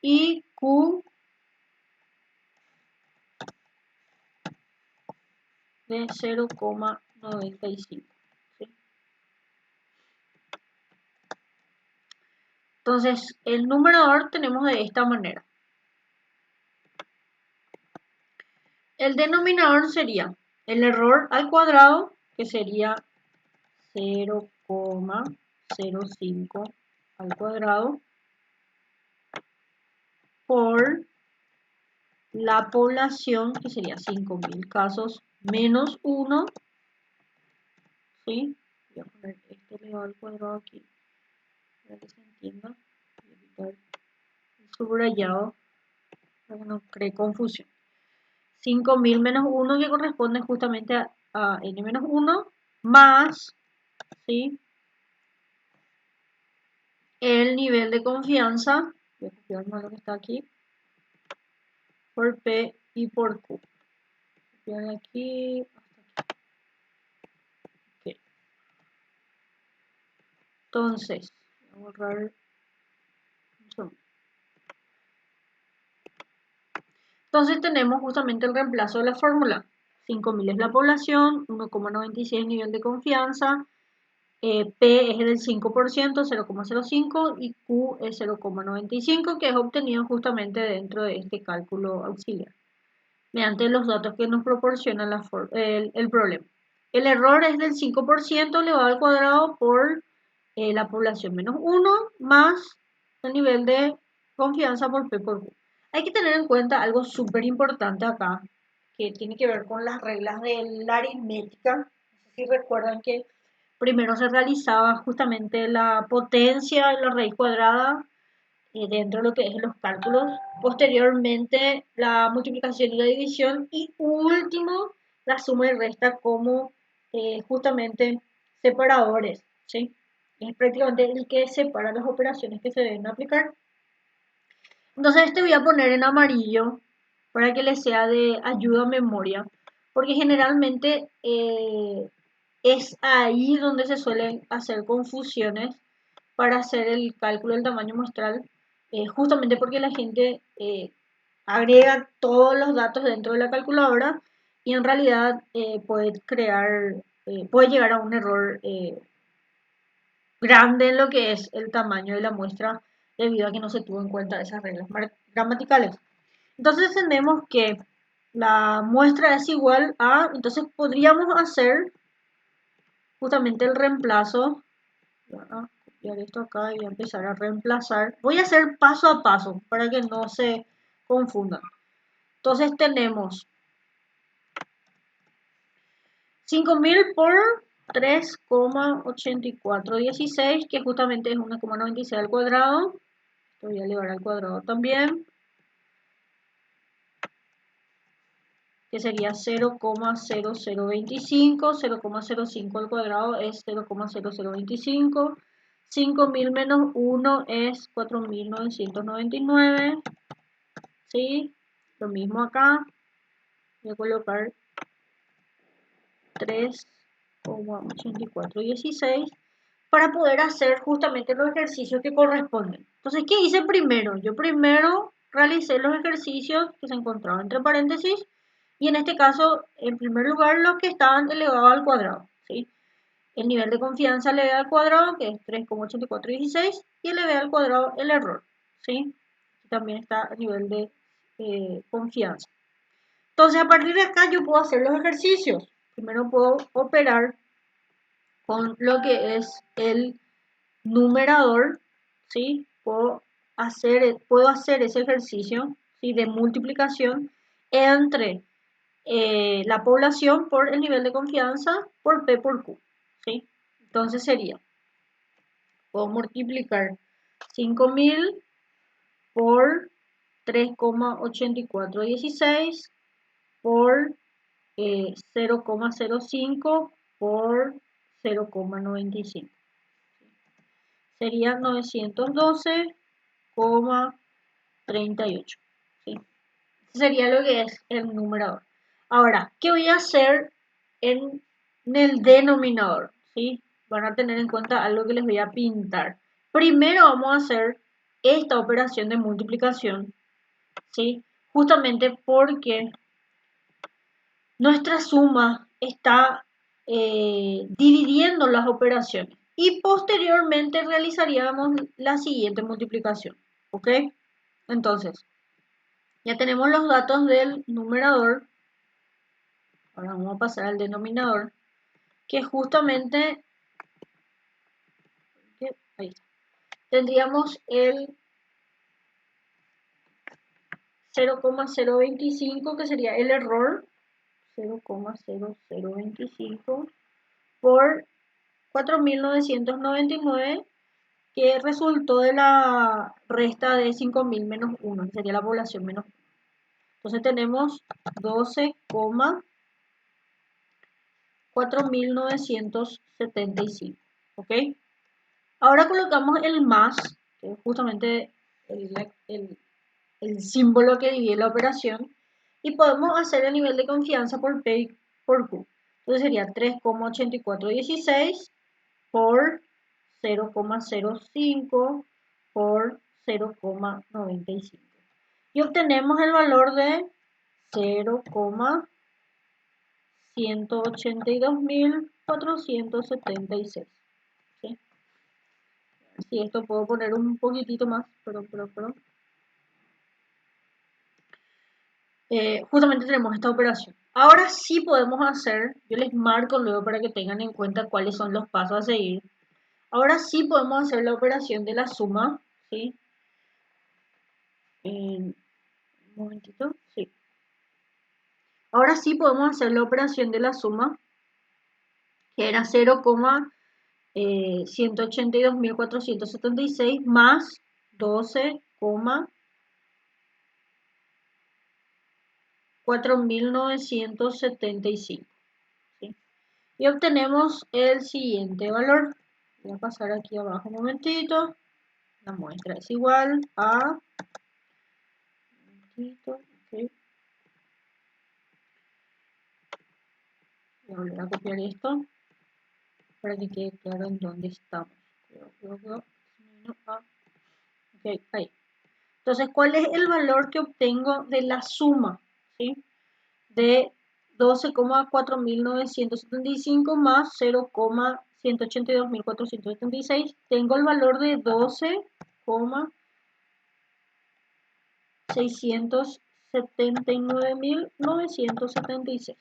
y Q de 0,95. ¿Sí? Entonces, el numerador tenemos de esta manera. El denominador sería el error al cuadrado, que sería 0,05 al cuadrado, por la población, que sería 5.000 casos, menos 1, ¿sí? Voy a poner este elevado al cuadrado aquí, para que se entienda. Voy a quitar el subrayado, para que no cree confusión. 5.000 menos 1, que corresponde justamente a n menos 1, más, ¿sí?, el nivel de confianza, voy a copiar más lo que está aquí, por P y por Q. Copiar aquí, hasta aquí. Okay. Entonces, voy a borrar. Entonces tenemos justamente el reemplazo de la fórmula. 5.000 es la población, 1,96 nivel de confianza, P es el 5%, 0,05, y Q es 0,95, que es obtenido justamente dentro de este cálculo auxiliar, mediante los datos que nos proporciona el problema. El error es del 5% elevado al cuadrado por la población menos 1 más el nivel de confianza por P por Q. Hay que tener en cuenta algo súper importante acá, que tiene que ver con las reglas de la aritmética. No sé si recuerdan que primero se realizaba justamente la potencia de la raíz cuadrada dentro de lo que es los cálculos, posteriormente la multiplicación y la división, y último la suma y resta como justamente separadores, ¿sí? Es prácticamente el que separa las operaciones que se deben aplicar. Entonces este voy a poner en amarillo para que les sea de ayuda a memoria, porque generalmente es ahí donde se suelen hacer confusiones para hacer el cálculo del tamaño muestral, justamente porque la gente agrega todos los datos dentro de la calculadora y en realidad puede llegar a un error grande en lo que es el tamaño de la muestra debido a que no se tuvo en cuenta esas reglas gramaticales. Entonces tenemos que la muestra es igual a, entonces podríamos hacer justamente el reemplazo. Voy a copiar esto acá y voy a empezar a reemplazar. Voy a hacer paso a paso para que no se confundan. Entonces tenemos 5.000 por 3,8416, que justamente es 1,96 al cuadrado. Esto voy a elevar al cuadrado también. que sería 0,0025, 0,05 al cuadrado es 0,0025, 5.000 menos 1 es 4.999, ¿sí? Lo mismo acá, voy a colocar 3,8416 para poder hacer justamente los ejercicios que corresponden. Entonces, ¿qué hice primero? Yo primero realicé los ejercicios que se encontraban entre paréntesis y en este caso, en primer lugar, los que estaban elevados al cuadrado, ¿sí? El nivel de confianza elevado al cuadrado, que es 3,8416, y elevado al cuadrado el error, ¿sí? También está el nivel de confianza. Entonces, a partir de acá yo puedo hacer los ejercicios. Primero puedo operar con lo que es el numerador, ¿sí? Puedo hacer ese ejercicio, ¿sí? De multiplicación entre la población por el nivel de confianza por P por Q, ¿sí? Entonces sería, puedo multiplicar 5.000 por 3,8416 por 0,05 por 0,95. Sería 912,38. ¿Sí? Sería lo que es el numerador. Ahora, ¿qué voy a hacer en el denominador? ¿Sí? Van a tener en cuenta algo que les voy a pintar. Primero vamos a hacer esta operación de multiplicación, ¿sí? Justamente porque nuestra suma está dividiendo las operaciones y posteriormente realizaríamos la siguiente multiplicación. ¿Ok? Entonces, ya tenemos los datos del numerador. Ahora vamos a pasar al denominador, que justamente ahí está. Tendríamos el 0,025, que sería el error, 0,0025 por 4.999, que resultó de la resta de 5.000 menos 1, que sería la población menos 1. Entonces tenemos 12,4.975, ¿ok? Ahora colocamos el más, que es justamente el símbolo que divide la operación, y podemos hacer el nivel de confianza por P y por Q. Entonces sería 3,8416 por 0,05 por 0,95. Y obtenemos el valor de 0,182.476. ¿Sí? Si esto puedo poner un poquitito más, pero. Justamente tenemos esta operación. Ahora sí podemos hacer, yo les marco luego para que tengan en cuenta cuáles son los pasos a seguir. Ahora sí podemos hacer la operación de la suma, ¿sí? Un momentito, sí. Ahora sí podemos hacer la operación de la suma, que era 0,182.476 más 12,4.975. ¿Sí? Y obtenemos el siguiente valor. Voy a pasar aquí abajo un momentito. La muestra es igual a... Okay. Voy a volver a copiar esto para que quede claro en dónde estamos. Okay, ahí. Entonces, ¿cuál es el valor que obtengo de la suma? ¿Sí? De 12,4.975 más 0,182.476. Tengo el valor de 12,679.976.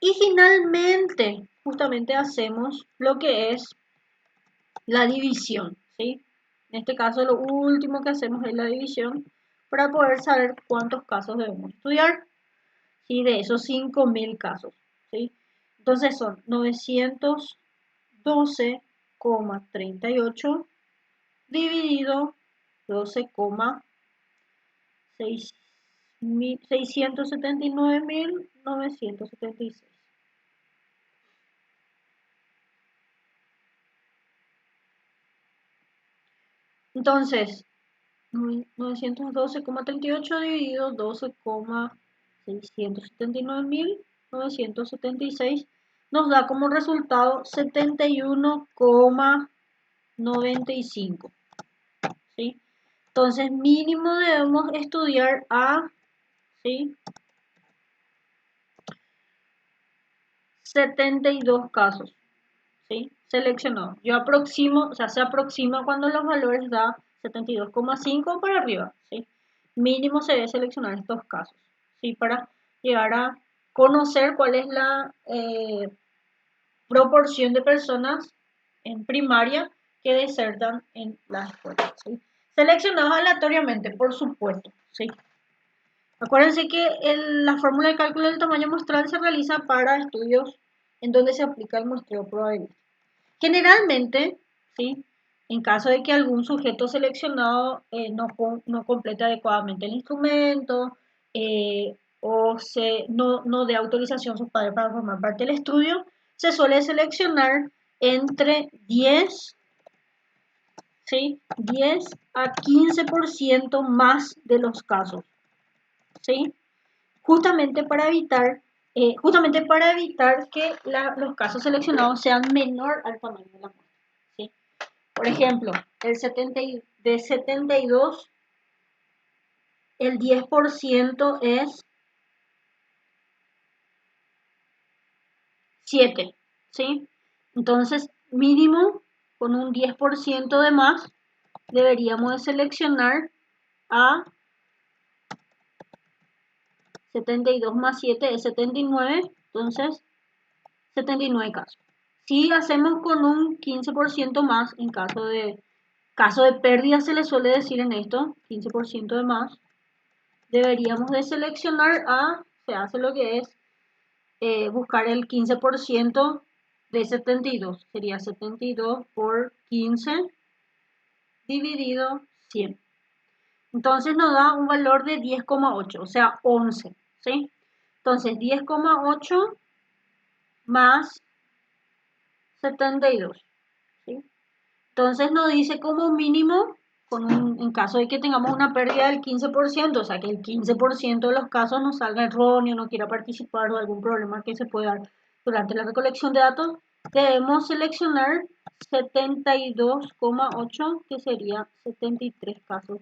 Y finalmente, justamente hacemos lo que es la división, ¿sí? En este caso, lo último que hacemos es la división para poder saber cuántos casos debemos estudiar, ¿sí? De esos 5.000 casos, ¿sí? Entonces son 912,38 dividido 12,6 679.976. Entonces, 912,38 dividido 12,679.976 nos da como resultado 71,95. ¿Sí? Entonces, mínimo debemos estudiar a, ¿sí?, 72 casos, ¿sí?, seleccionados. Yo aproximo, o sea, se aproxima cuando los valores da 72,5 para arriba, ¿sí? Mínimo se debe seleccionar estos casos, ¿sí?, para llegar a conocer cuál es la proporción de personas en primaria que desertan en la escuela, ¿sí? Seleccionados aleatoriamente, por supuesto, ¿sí? Acuérdense que la fórmula de cálculo del tamaño muestral se realiza para estudios en donde se aplica el muestreo probabilístico. Generalmente, ¿sí?, en caso de que algún sujeto seleccionado no complete adecuadamente el instrumento o no dé autorización a sus padres para formar parte del estudio, se suele seleccionar entre 10, ¿sí?, 10 a 15% más de los casos, ¿sí?, justamente para evitar que los casos seleccionados sean menor al tamaño de la muestra, ¿sí? Por ejemplo, de 72, el 10% es 7, ¿sí? Entonces, mínimo, con un 10% de más, deberíamos de seleccionar a 72 más 7 es 79, entonces 79 casos. Si hacemos con un 15% más, en caso de pérdida se le suele decir en esto, 15% de más, deberíamos de seleccionar se hace lo que es buscar el 15% de 72, sería 72 por 15 dividido 100. Entonces nos da un valor de 10,8, o sea, 11, ¿sí? Entonces 10,8 más 72, ¿sí? Entonces nos dice como mínimo, en caso de que tengamos una pérdida del 15%, o sea que el 15% de los casos nos salga erróneo, no quiera participar o algún problema que se pueda dar durante la recolección de datos, debemos seleccionar 72,8, que sería 73 casos,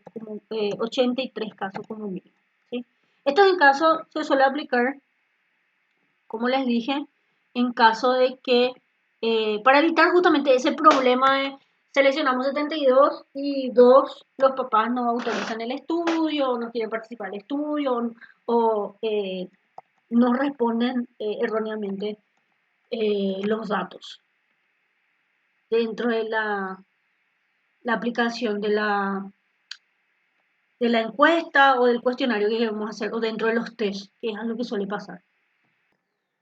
83 casos como mínimo, ¿sí? Esto en caso se suele aplicar, como les dije, en caso de que, para evitar justamente ese problema de seleccionamos 72 y dos, los papás no autorizan el estudio, no quieren participar del estudio o no responden erróneamente los datos dentro de la aplicación de la encuesta o del cuestionario que debemos hacer o dentro de los test, que es algo que suele pasar.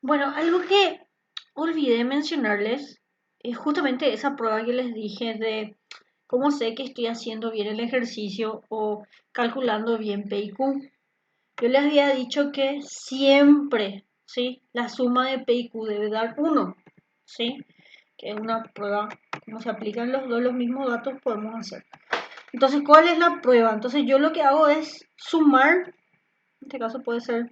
Bueno, algo que olvidé mencionarles es justamente esa prueba que les dije de cómo sé que estoy haciendo bien el ejercicio o calculando bien P y Q. Yo les había dicho que siempre, ¿sí?, la suma de P y Q debe dar 1, ¿sí? Que es una prueba, como se aplican los mismos datos, podemos hacer. Entonces, ¿cuál es la prueba? Entonces, yo lo que hago es sumar, en este caso puede ser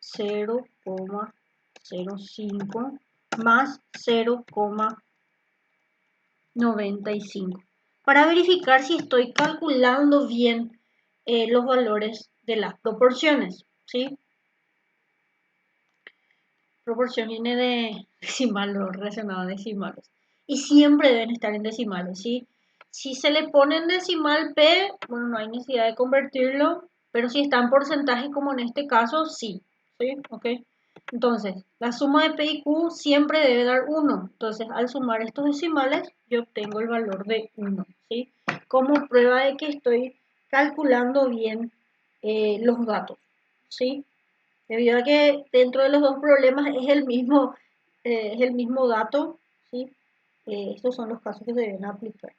0,05 más 0,95 para verificar si estoy calculando bien los valores de las proporciones, ¿sí? Proporción viene de decimal o relacionado a decimales. Y siempre deben estar en decimales, ¿sí? Si se le pone en decimal P, bueno, no hay necesidad de convertirlo, pero si está en porcentaje, como en este caso, sí. ¿Sí? ¿Ok? Entonces, la suma de P y Q siempre debe dar 1. Entonces, al sumar estos decimales, yo obtengo el valor de 1, ¿sí? Como prueba de que estoy calculando bien los datos, ¿sí? Debido a que dentro de los dos problemas es el mismo dato, ¿sí? Estos son los casos que se deben aplicar.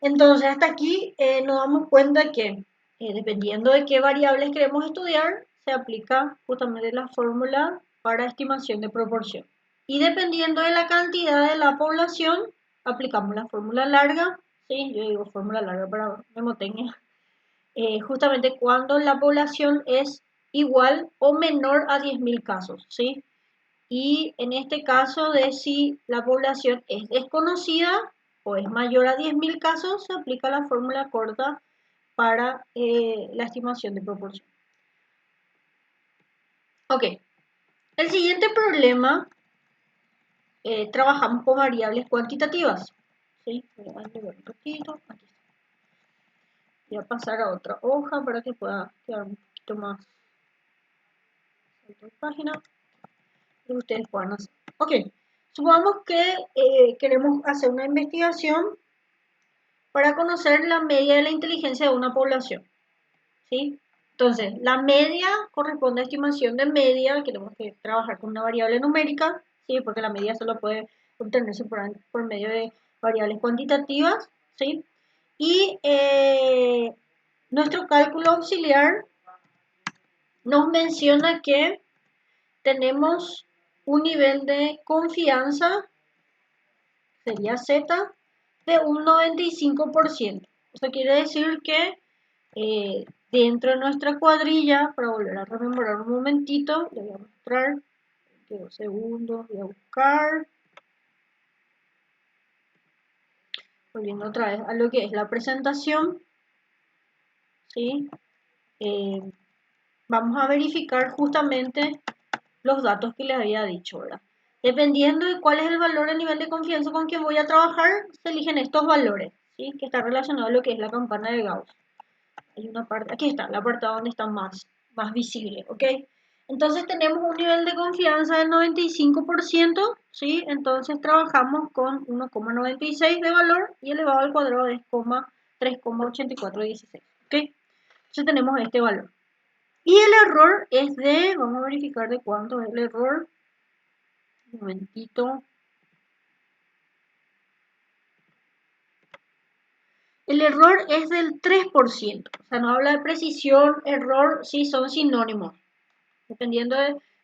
Entonces, hasta aquí nos damos cuenta que Dependiendo de qué variables queremos estudiar, se aplica justamente la fórmula para estimación de proporción. Y dependiendo de la cantidad de la población, aplicamos la fórmula larga, ¿sí? Yo digo fórmula larga para mnemotecnia, justamente cuando la población es igual o menor a 10.000 casos, ¿sí? Y en este caso de si la población es desconocida o es mayor a 10.000 casos, se aplica la fórmula corta para la estimación de proporción. Ok, el siguiente problema, trabajamos con variables cuantitativas. ¿Sí? Voy a darle un poquito, aquí está. Voy a pasar a otra hoja para que pueda quedar un poquito más otra página y ustedes puedan hacer. Ok, supongamos que queremos hacer una investigación para conocer la media de la inteligencia de una población. ¿Sí? Entonces, la media corresponde a estimación de media, queremos que trabajar con una variable numérica, ¿sí? Porque la media solo puede obtenerse por medio de variables cuantitativas, ¿sí? Y nuestro cálculo auxiliar nos menciona que tenemos un nivel de confianza, sería Z, de un 95%. Eso quiere decir que dentro de nuestra cuadrilla, para volver a rememorar un momentito, le voy a mostrar, 2 segundos, voy a buscar, volviendo otra vez a lo que es la presentación, ¿sí? Eh, vamos a verificar justamente los datos que les había dicho, ¿verdad? Dependiendo de cuál es el valor, el nivel de confianza con que voy a trabajar, se eligen estos valores, ¿sí? Que está relacionado a lo que es la campana de Gauss. Hay una parte, aquí está, la parte donde está más visible, ¿ok? Entonces tenemos un nivel de confianza del 95%, ¿sí? Entonces trabajamos con 1,96 de valor y elevado al cuadrado es 3,8416, ¿ok? Entonces tenemos este valor. Y el error es de, vamos a verificar de cuánto es el error. Un momentito. El error es del 3%. O sea, no habla de precisión, error, sí son sinónimos. Dependiendo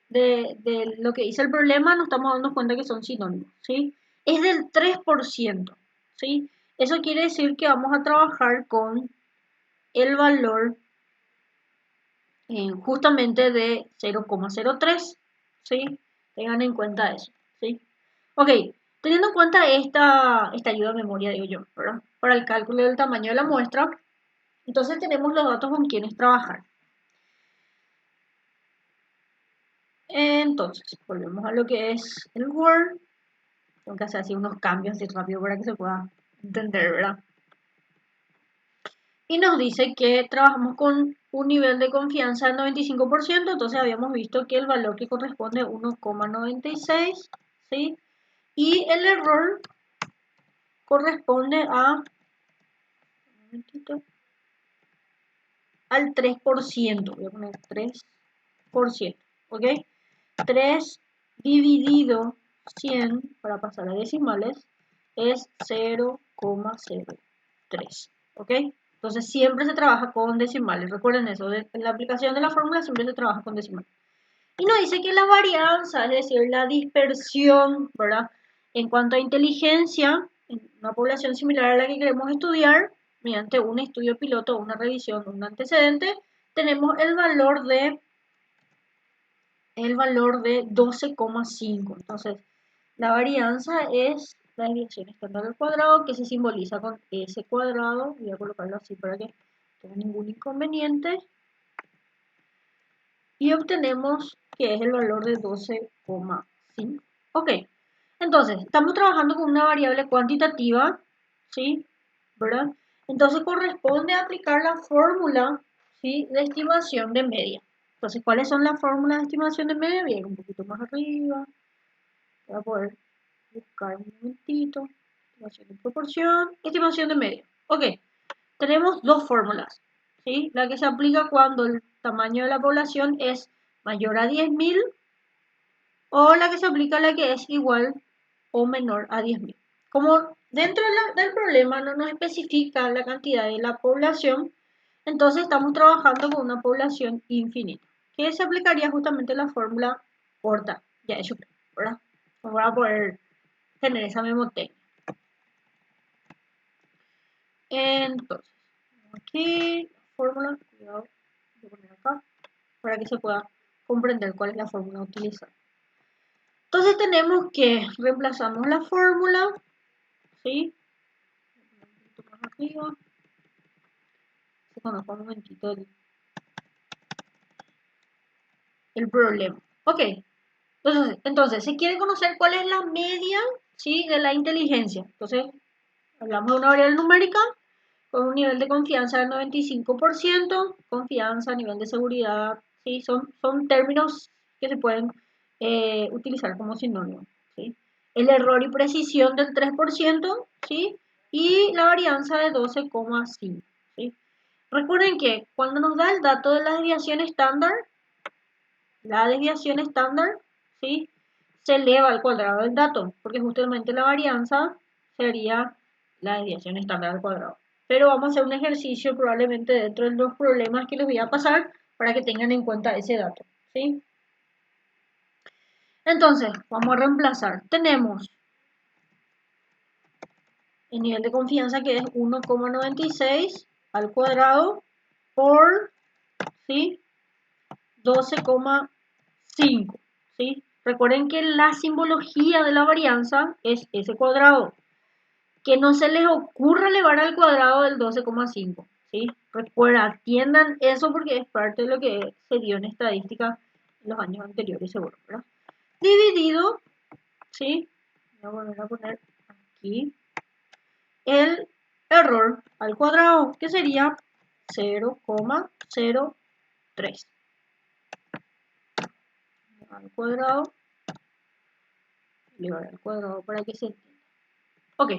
de lo que dice el problema, nos estamos dando cuenta que son sinónimos, ¿sí? Es del 3%, ¿sí? Eso quiere decir que vamos a trabajar con el valor justamente de 0,03, ¿sí? Tengan en cuenta eso, ¿sí? Ok, teniendo en cuenta esta ayuda de memoria, digo yo, ¿verdad? Para el cálculo del tamaño de la muestra, entonces tenemos los datos con quienes trabajar. Entonces, volvemos a lo que es el Word. Tengo que hacer así unos cambios así rápido para que se pueda entender, ¿verdad? Y nos dice que trabajamos con un nivel de confianza del 95%, entonces habíamos visto que el valor que corresponde a 1,96, ¿sí? Y el error corresponde a, un momentito, al 3%, voy a poner 3%, ¿ok? 3 dividido 100, para pasar a decimales, es 0,03, ¿ok? Entonces siempre se trabaja con decimales, recuerden eso, en la aplicación de la fórmula siempre se trabaja con decimales. Y nos dice que la varianza, es decir, la dispersión, ¿verdad? En cuanto a inteligencia, en una población similar a la que queremos estudiar, mediante un estudio piloto, una revisión, un antecedente, tenemos el valor de 12,5. Entonces, la varianza es la desviación estándar al cuadrado, que se simboliza con S cuadrado. Voy a colocarlo así para que no tenga ningún inconveniente. Y obtenemos que es el valor de 12,5. Ok, entonces, estamos trabajando con una variable cuantitativa, ¿sí? ¿Verdad? Entonces corresponde aplicar la fórmula, ¿sí? De estimación de media. Entonces, ¿cuáles son las fórmulas de estimación de media? Voy a ir un poquito más arriba. Voy a poder buscar un momentito. Estimación de proporción, estimación de media. Ok, tenemos dos fórmulas, ¿sí? La que se aplica cuando el tamaño de la población es mayor a 10.000 o la que se aplica a la que es igual o menor a 10.000. Como dentro del problema no nos especifica la cantidad de la población, Entonces estamos trabajando con una población infinita, que se aplicaría justamente la fórmula corta ya de Chopin, ¿verdad? Para poder tener esa memotecnia. Entonces, aquí la fórmula, cuidado, voy a poner acá, para que se pueda comprender cuál es la fórmula a utilizar. Entonces tenemos que reemplazamos la fórmula, ¿sí? Un poquito más arriba. Se conozca un momentito el problema. Ok, entonces, se quiere conocer cuál es la media, ¿sí? De la inteligencia. Entonces, hablamos de una variable numérica con un nivel de confianza del 95%, confianza, nivel de seguridad, ¿sí? Son términos que se pueden utilizar como sinónimo, ¿sí? El error y precisión del 3%, ¿sí? Y la varianza de 12,5, ¿sí? Recuerden que cuando nos da el dato de la desviación estándar, ¿sí? Se eleva al cuadrado del dato, porque justamente la varianza sería la desviación estándar al cuadrado. Pero vamos a hacer un ejercicio probablemente dentro de los problemas que les voy a pasar para que tengan en cuenta ese dato, ¿sí? Entonces, vamos a reemplazar. Tenemos el nivel de confianza que es 1,96 al cuadrado por, ¿sí? 12,5, ¿sí? Recuerden que la simbología de la varianza es ese cuadrado. Que no se les ocurra elevar al cuadrado del 12,5, ¿sí? Recuerda, atiendan eso porque es parte de lo que se dio en estadística en los años anteriores, seguro, ¿verdad? Dividido, ¿sí? Voy a volver a poner aquí el error al cuadrado, que sería 0,03 al cuadrado, elevar al cuadrado para que se entienda. Ok,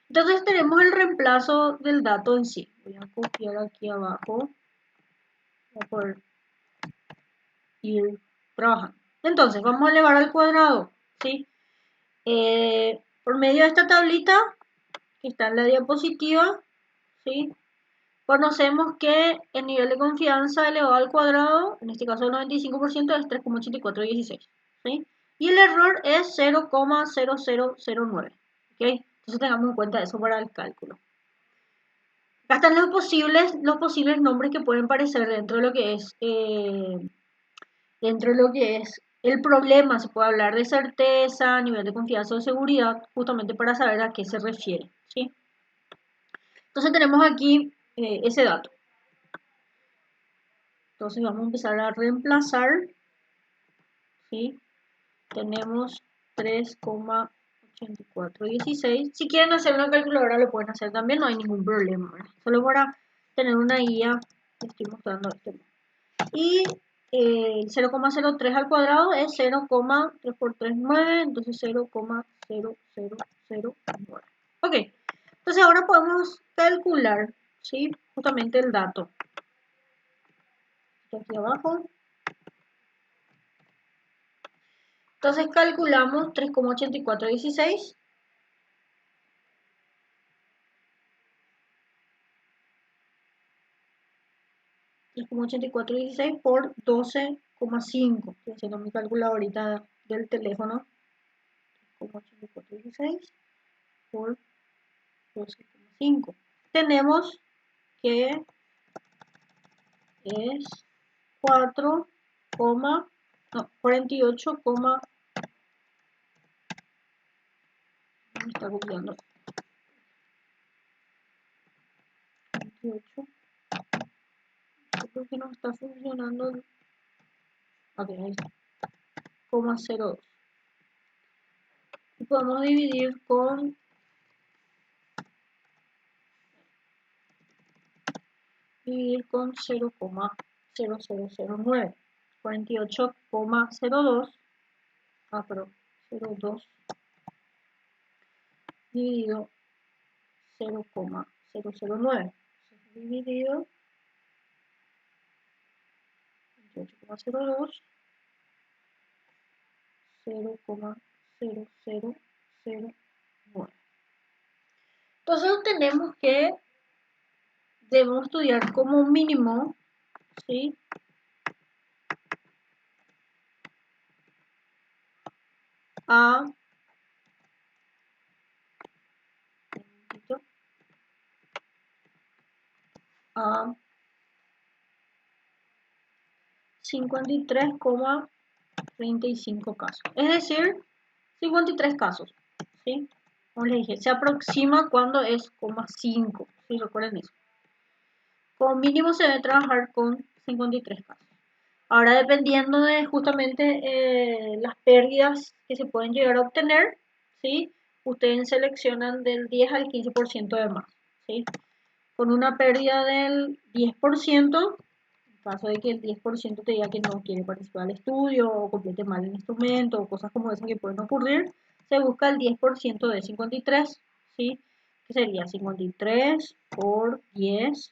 entonces tenemos el reemplazo del dato en sí. Voy a copiar aquí abajo para poder ir trabajando. Entonces, vamos a elevar al cuadrado, ¿sí? Por medio de esta tablita que está en la diapositiva, ¿sí? Conocemos que el nivel de confianza elevado al cuadrado, en este caso el 95%, es 3,8416, ¿sí? Y el error es 0,0009, ¿ok? Entonces tengamos en cuenta eso para el cálculo. Acá están los posibles nombres que pueden aparecer dentro de lo que es el problema. Se puede hablar de certeza, nivel de confianza o seguridad, justamente para saber a qué se refiere, ¿sí? Entonces tenemos aquí ese dato. Entonces vamos a empezar a reemplazar, ¿sí? Tenemos 3,8416. Si quieren hacer una calculadora lo pueden hacer también, no hay ningún problema, ¿verdad? Solo para tener una guía les estoy mostrando este. Y 0,03 al cuadrado es 0,3 por 3, 9, entonces 0,0009. Ok, entonces ahora podemos calcular, ¿sí? Justamente el dato. Aquí abajo. Entonces calculamos 3,8416. 3,8416 por 12,5. Estoy haciendo mi calculadorita del teléfono. 3,8416 por 12,5. Tenemos que es 4, no, 48, me está copiando. 48. Creo que no está funcionando. Ok, ahí está. 0,02. Y podemos dividir con 0,0009. 48,02. Pero 0,2 dividido 0,009. Dividido 28,02, 0,0009. Entonces tenemos que debemos estudiar como mínimo, ¿sí? A a 53,35 casos. Es decir, 53 casos, ¿sí? Como les dije, se aproxima cuando es 0,5, ¿sí? Recuerden eso. Como mínimo se debe trabajar con 53 casos. Ahora, dependiendo de justamente las pérdidas que se pueden llegar a obtener, ¿sí? Ustedes seleccionan del 10 al 15% de más, ¿sí? Con una pérdida del 10%, en caso de que el 10% te diga que no quiere participar del estudio o complete mal el instrumento o cosas como esas que pueden ocurrir, se busca el 10% de 53, ¿sí? Que sería 53 por 10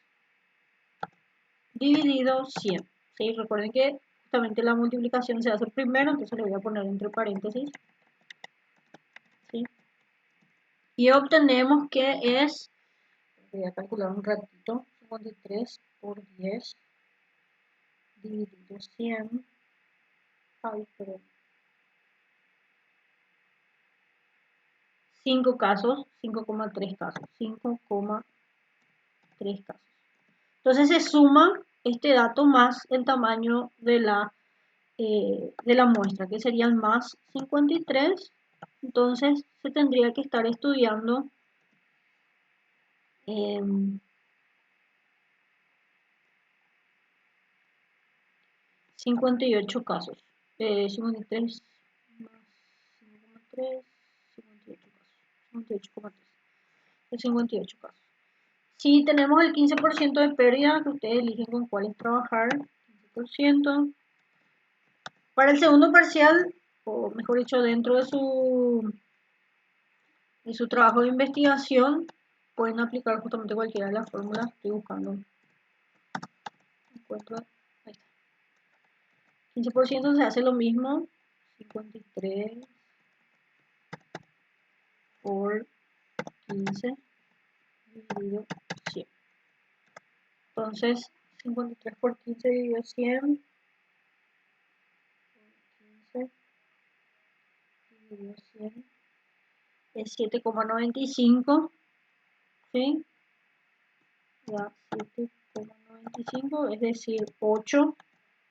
dividido 100, ¿sí? Recuerden que justamente la multiplicación se hace primero, entonces le voy a poner entre paréntesis, ¿sí? Y obtenemos que es, voy a calcular un ratito, 53 por 10 dividido 100, ay, perdón, 5 casos, 5,3 casos, 5,3 casos. Entonces se suma este dato más el tamaño de la muestra, que serían más 53. Entonces se tendría que estar estudiando 58 casos. 53 más 5,3, 58 casos. 58,3. 58 casos. Si tenemos el 15% de pérdida, que ustedes eligen con cuáles trabajar, 15%. Para el segundo parcial, o mejor dicho, dentro de su trabajo de investigación, pueden aplicar justamente cualquiera de las fórmulas. Estoy buscando. Encuentro. Ahí está. 15% se hace lo mismo. 53 por 15 dividido 100. Entonces, 53 por 15 dividido 100. 15 dividido 100 es 7,95. ¿Sí? Ya, 7,95, es decir, 8,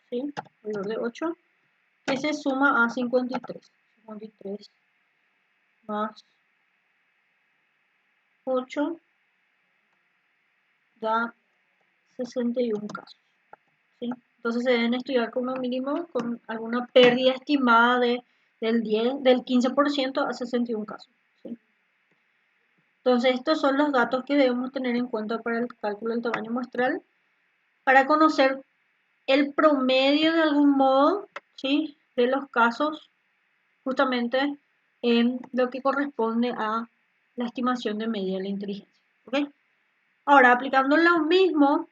¿sí? Alrededor de 8, que se suma a 53. 53 más 8 da 61 casos, ¿sí? Entonces se deben estudiar como mínimo con alguna pérdida estimada del 15% a 61 casos, ¿sí? Entonces estos son los datos que debemos tener en cuenta para el cálculo del tamaño muestral, para conocer el promedio de algún modo, ¿sí? De los casos, justamente en lo que corresponde a la estimación de media de la inteligencia, ¿ok? Ahora, aplicando lo mismo,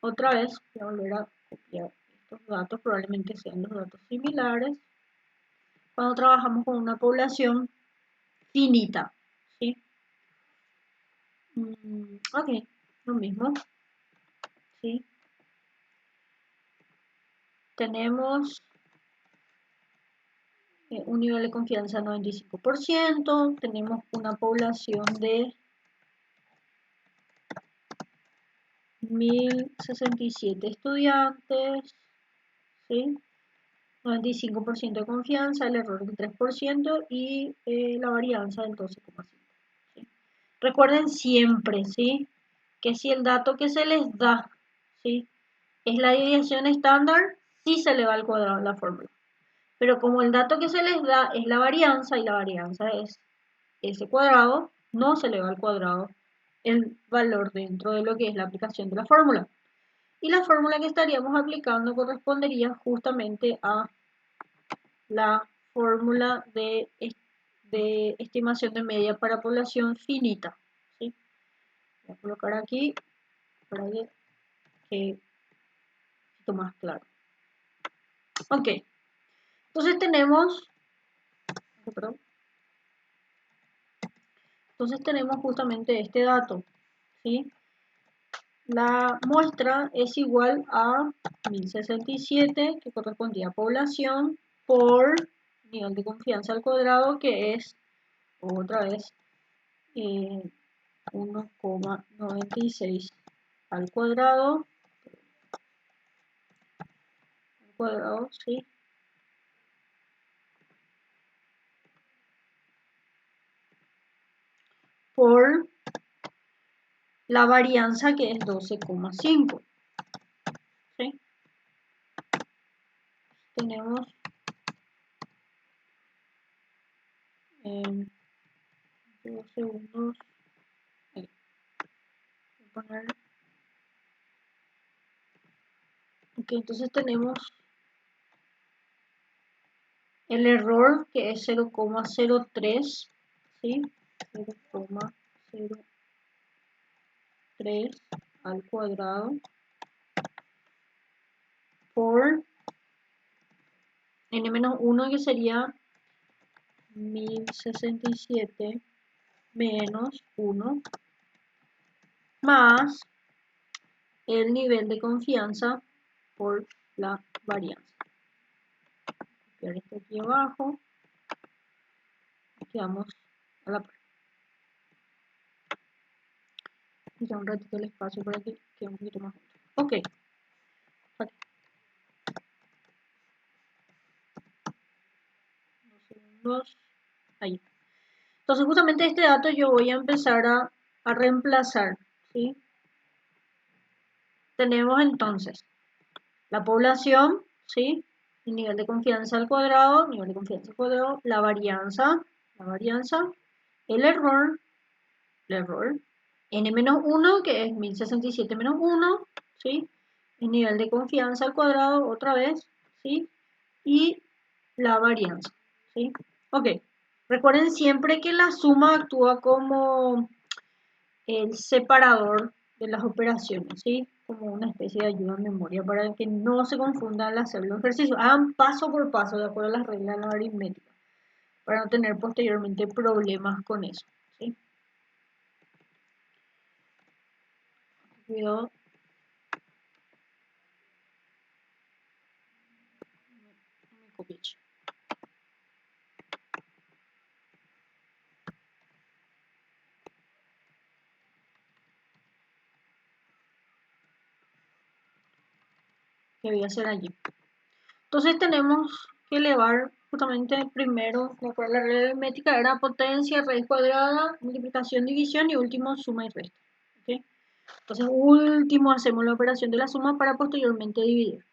otra vez, voy a volver a copiar estos datos, probablemente sean los datos similares, cuando trabajamos con una población finita, ¿sí? Ok, lo mismo, ¿sí? Tenemos un nivel de confianza de 95%, tenemos una población de 1067 estudiantes, ¿sí? 95% de confianza, el error del 3% y la varianza del 12,5%. ¿Sí? Recuerden siempre, ¿sí? Que si el dato que se les da, ¿sí? Es la desviación estándar, sí se le va al cuadrado la fórmula. Pero como el dato que se les da es la varianza y la varianza es ese cuadrado, no se le va al cuadrado el valor dentro de lo que es la aplicación de la fórmula. Y la fórmula que estaríamos aplicando correspondería justamente a la fórmula de estimación de media para población finita, ¿sí? Voy a colocar aquí para que quede un poquito más claro. Ok, entonces tenemos, perdón, entonces tenemos justamente este dato, ¿sí? la muestra es igual a 1067, que correspondía a población, por nivel de confianza al cuadrado, que es, otra vez, 1,96 al cuadrado, ¿sí? Por la varianza, que es 12,5, ¿sí? Tenemos 2 segundos. Voy a poner. Ok, entonces tenemos el error, que es 0,03, ¿sí? 0,03 al cuadrado por n-1, que sería 1067 menos 1, más el nivel de confianza por la varianza. Copiar esto aquí abajo y quedamos a la par. Ya un ratito el espacio para que quede un poquito más junto. Ok. Aquí. 2 segundos. Ahí. Entonces justamente este dato yo voy a empezar a reemplazar, ¿sí? Tenemos entonces la población, ¿sí? El nivel de confianza al cuadrado, la varianza, el error, n-1, que es 1067 menos 1, ¿sí? El nivel de confianza al cuadrado, otra vez, ¿sí? Y la varianza, ¿sí? Ok, recuerden siempre que la suma actúa como el separador de las operaciones, ¿sí? Como una especie de ayuda en memoria para que no se confundan al hacer los ejercicios. Hagan paso por paso de acuerdo a las reglas de la aritmética para no tener posteriormente problemas con eso, ¿sí? Cuidado. Me copié. ¿Qué voy a hacer allí? Entonces tenemos que elevar justamente primero, de acuerdo a la regla aritmética, era potencia, raíz cuadrada, multiplicación, división y último suma y resta. ¿Okay? Entonces último hacemos la operación de la suma para posteriormente dividir.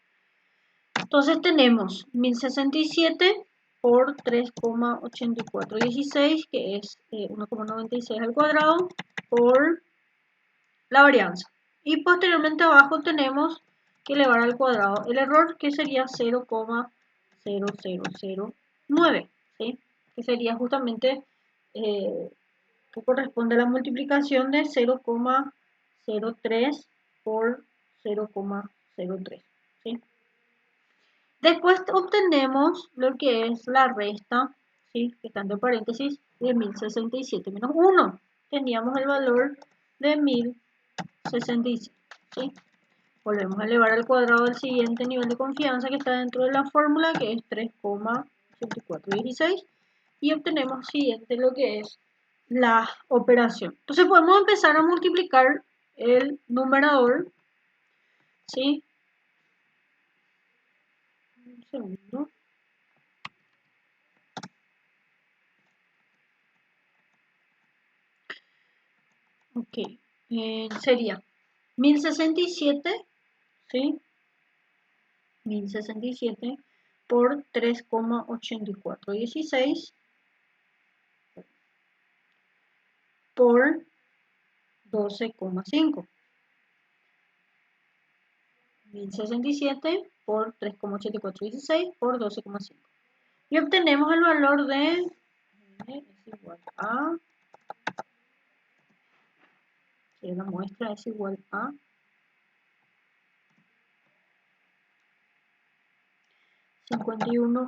Entonces tenemos 1067 por 3,8416, que es 1,96 al cuadrado, por la varianza. Y posteriormente abajo tenemos que elevar al cuadrado el error, que sería 0,0009, ¿sí? Que sería justamente, que corresponde a la multiplicación de 0,03 por 0,03, ¿sí? Después obtenemos lo que es la resta, ¿sí? Que está entre paréntesis, de 1067 menos 1. Teníamos el valor de 1067, ¿sí? Volvemos a elevar al cuadrado el siguiente nivel de confianza que está dentro de la fórmula, que es 3,8416, y obtenemos siguiente lo que es la operación. Entonces podemos empezar a multiplicar el numerador, ¿sí? Un segundo. Ok, sería 1067, ¿sí? 1067 por 3,8416 por 12,5. 1067 por 3,8416 por 12,5. Y obtenemos el valor de es igual a, que la muestra es igual a 51,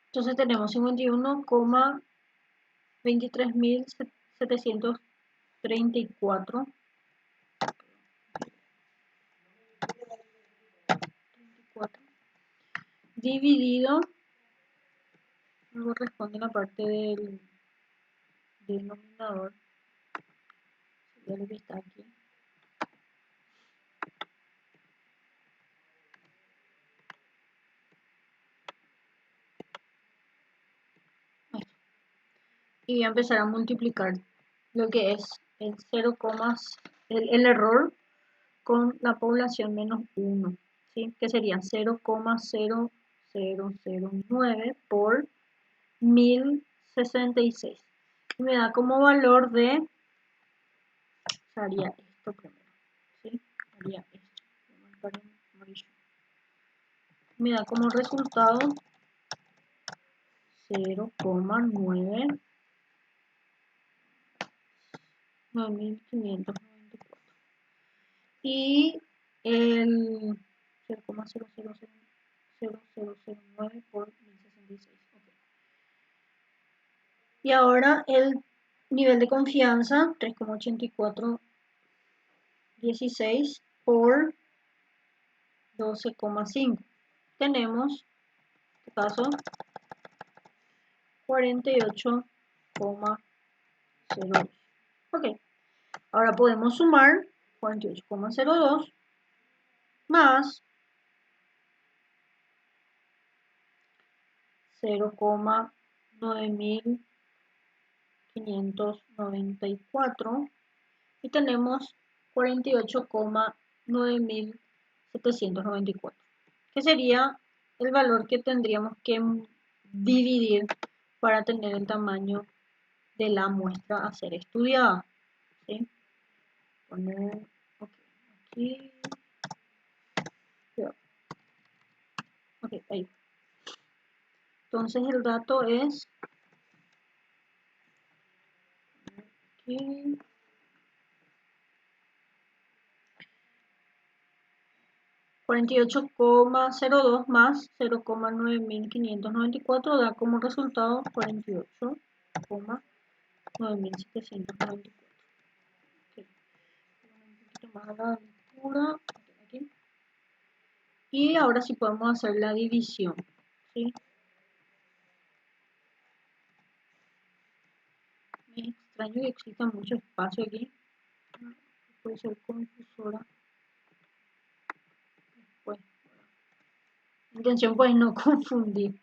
Entonces tenemos 51,23.734 dividido, no corresponde a la parte del denominador, sería lo que está aquí. Y voy a empezar a multiplicar lo que es el 0, el error con la población menos 1, ¿sí? Que sería 0,0009 por 1066. Y me da como valor de, haría esto primero, ¿sí? Haría esto, me da como resultado 0,9594 y el 0,0009 por 1066. Okay. Y ahora el nivel de confianza 3,8416 por 12,5. Tenemos, en este caso, 48,02. Ok, ahora podemos sumar 48,02 más 0,9594 y tenemos 48,9794, que sería el valor que tendríamos que dividir para tener el tamaño de la muestra a ser estudiada. ¿Sí? Poner aquí. Ok, ahí. Entonces el dato es aquí. 48,02 más 0,9594 da como resultado 48,9794. Okay. Un poquito más a la altura. Aquí. Y ahora sí podemos hacer la división. ¿Sí? Me extraño que exista mucho espacio aquí. Puede ser confusora. Después. La intención pues no confundir.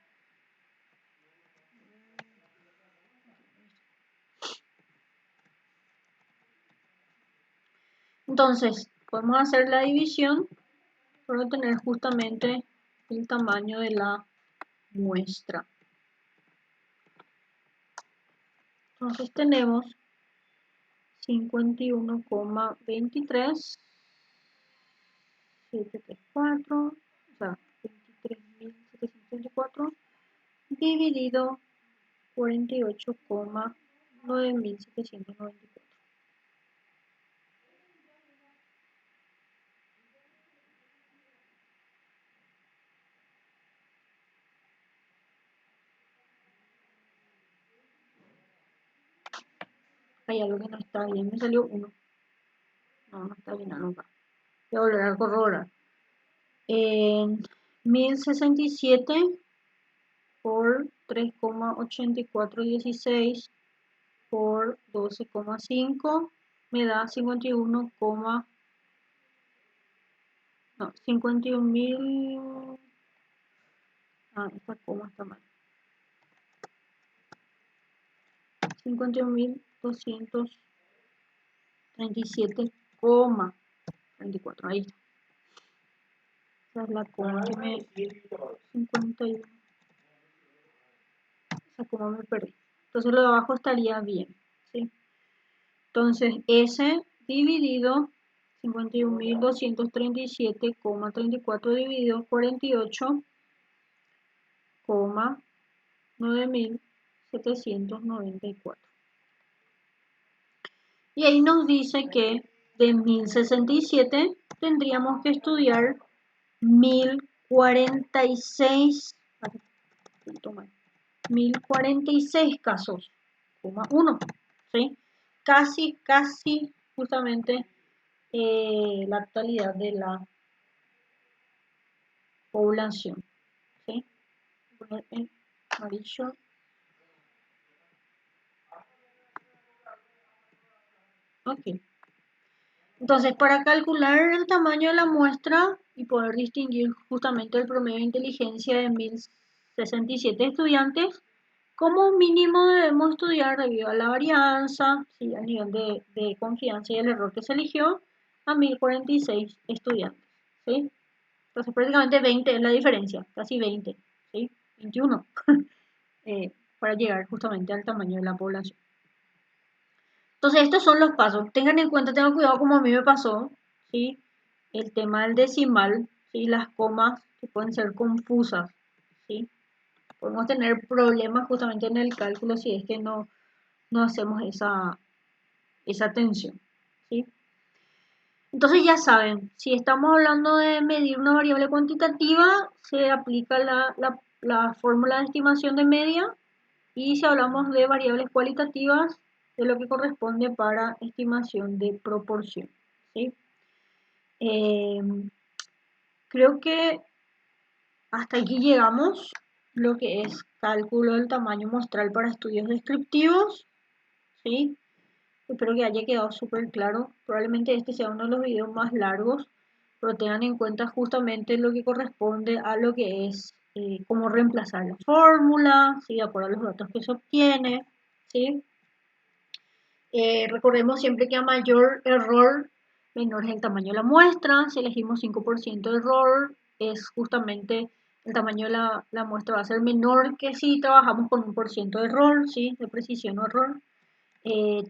Entonces, podemos hacer la división para obtener justamente el tamaño de la muestra. Entonces tenemos 51,23734, o sea, 23.734 dividido 48,9794. Hay algo que no está bien, me salió 1. No está bien nunca. Voy a volver a corroborar. 1067 por 3,8416 por 12,5 me da 51, no, 51.000. Esta coma está mal. 51.237,34. Ahí está. Esa es la coma que me. 51. Esa coma me perdí. Entonces lo de abajo estaría bien. ¿Sí? Entonces S dividido 51.237,34 dividido 48,9.794. Y ahí nos dice que de 1067 tendríamos que estudiar 1046, 1046 casos, 1, ¿sí? Casi justamente la totalidad de la población, ¿sí? Voy a poner en amarillo. Ok. Entonces, para calcular el tamaño de la muestra y poder distinguir justamente el promedio de inteligencia de 1067 estudiantes, como mínimo debemos estudiar debido a la varianza, ¿sí? Al nivel de confianza y el error que se eligió, a 1046 estudiantes, ¿sí? Entonces, prácticamente 20 es la diferencia, casi 20, ¿sí? 21, para llegar justamente al tamaño de la población. Entonces, estos son los pasos. Tengan en cuenta, tengan cuidado como a mí me pasó, ¿sí? El tema del decimal, ¿sí? Las comas que pueden ser confusas, ¿sí? Podemos tener problemas justamente en el cálculo si es que no hacemos esa atención, ¿sí? Entonces ya saben, si estamos hablando de medir una variable cuantitativa, se aplica la fórmula de estimación de media, y si hablamos de variables cualitativas, de lo que corresponde para estimación de proporción, ¿sí? Eh, Creo que hasta aquí llegamos, lo que es cálculo del tamaño muestral para estudios descriptivos, ¿sí? Espero que haya quedado súper claro. Probablemente este sea uno de los videos más largos, pero tengan en cuenta justamente lo que corresponde a lo que es cómo reemplazar la fórmula, ¿sí? De acuerdo a los datos que se obtiene, ¿sí? Recordemos siempre que a mayor error, menor es el tamaño de la muestra. Si elegimos 5% de error, es justamente el tamaño de la muestra va a ser menor que si trabajamos con 1% de error, ¿sí? De precisión o error.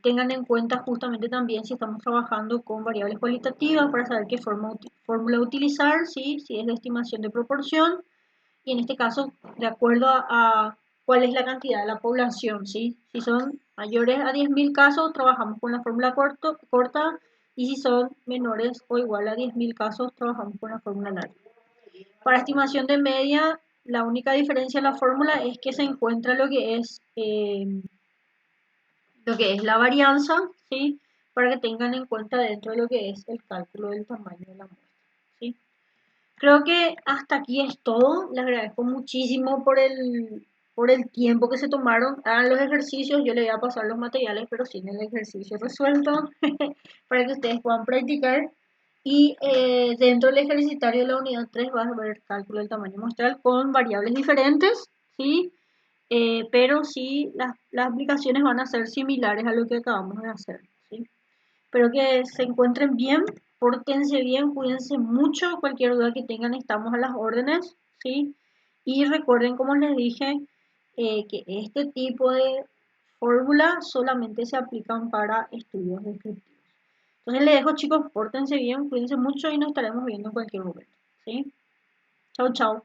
Tengan en cuenta justamente también si estamos trabajando con variables cualitativas para saber qué fórmula utilizar, ¿sí? Si es de estimación de proporción, y en este caso de acuerdo a cuál es la cantidad de la población, ¿sí? Si son mayores a 10.000 casos, trabajamos con la fórmula corta, y si son menores o igual a 10.000 casos, trabajamos con la fórmula larga. Para estimación de media, la única diferencia de la fórmula es que se encuentra lo que es la varianza, ¿sí? Para que tengan en cuenta dentro de lo que es el cálculo del tamaño de la muestra, ¿sí? Creo que hasta aquí es todo. Les agradezco muchísimo por el tiempo que se tomaron. Hagan los ejercicios, yo les voy a pasar los materiales, pero sin el ejercicio resuelto, para que ustedes puedan practicar. Y dentro del ejercitario de la unidad 3 vas a ver cálculo del tamaño muestral con variables diferentes, ¿sí? Pero sí las aplicaciones van a ser similares a lo que acabamos de hacer, ¿sí? Espero que se encuentren bien, pórtense bien, cuídense mucho, cualquier duda que tengan estamos a las órdenes, ¿sí? Y recuerden, como les dije, que este tipo de fórmulas solamente se aplican para estudios descriptivos. Entonces les dejo, chicos, pórtense bien, cuídense mucho y nos estaremos viendo en cualquier momento, ¿sí? Chau, chau.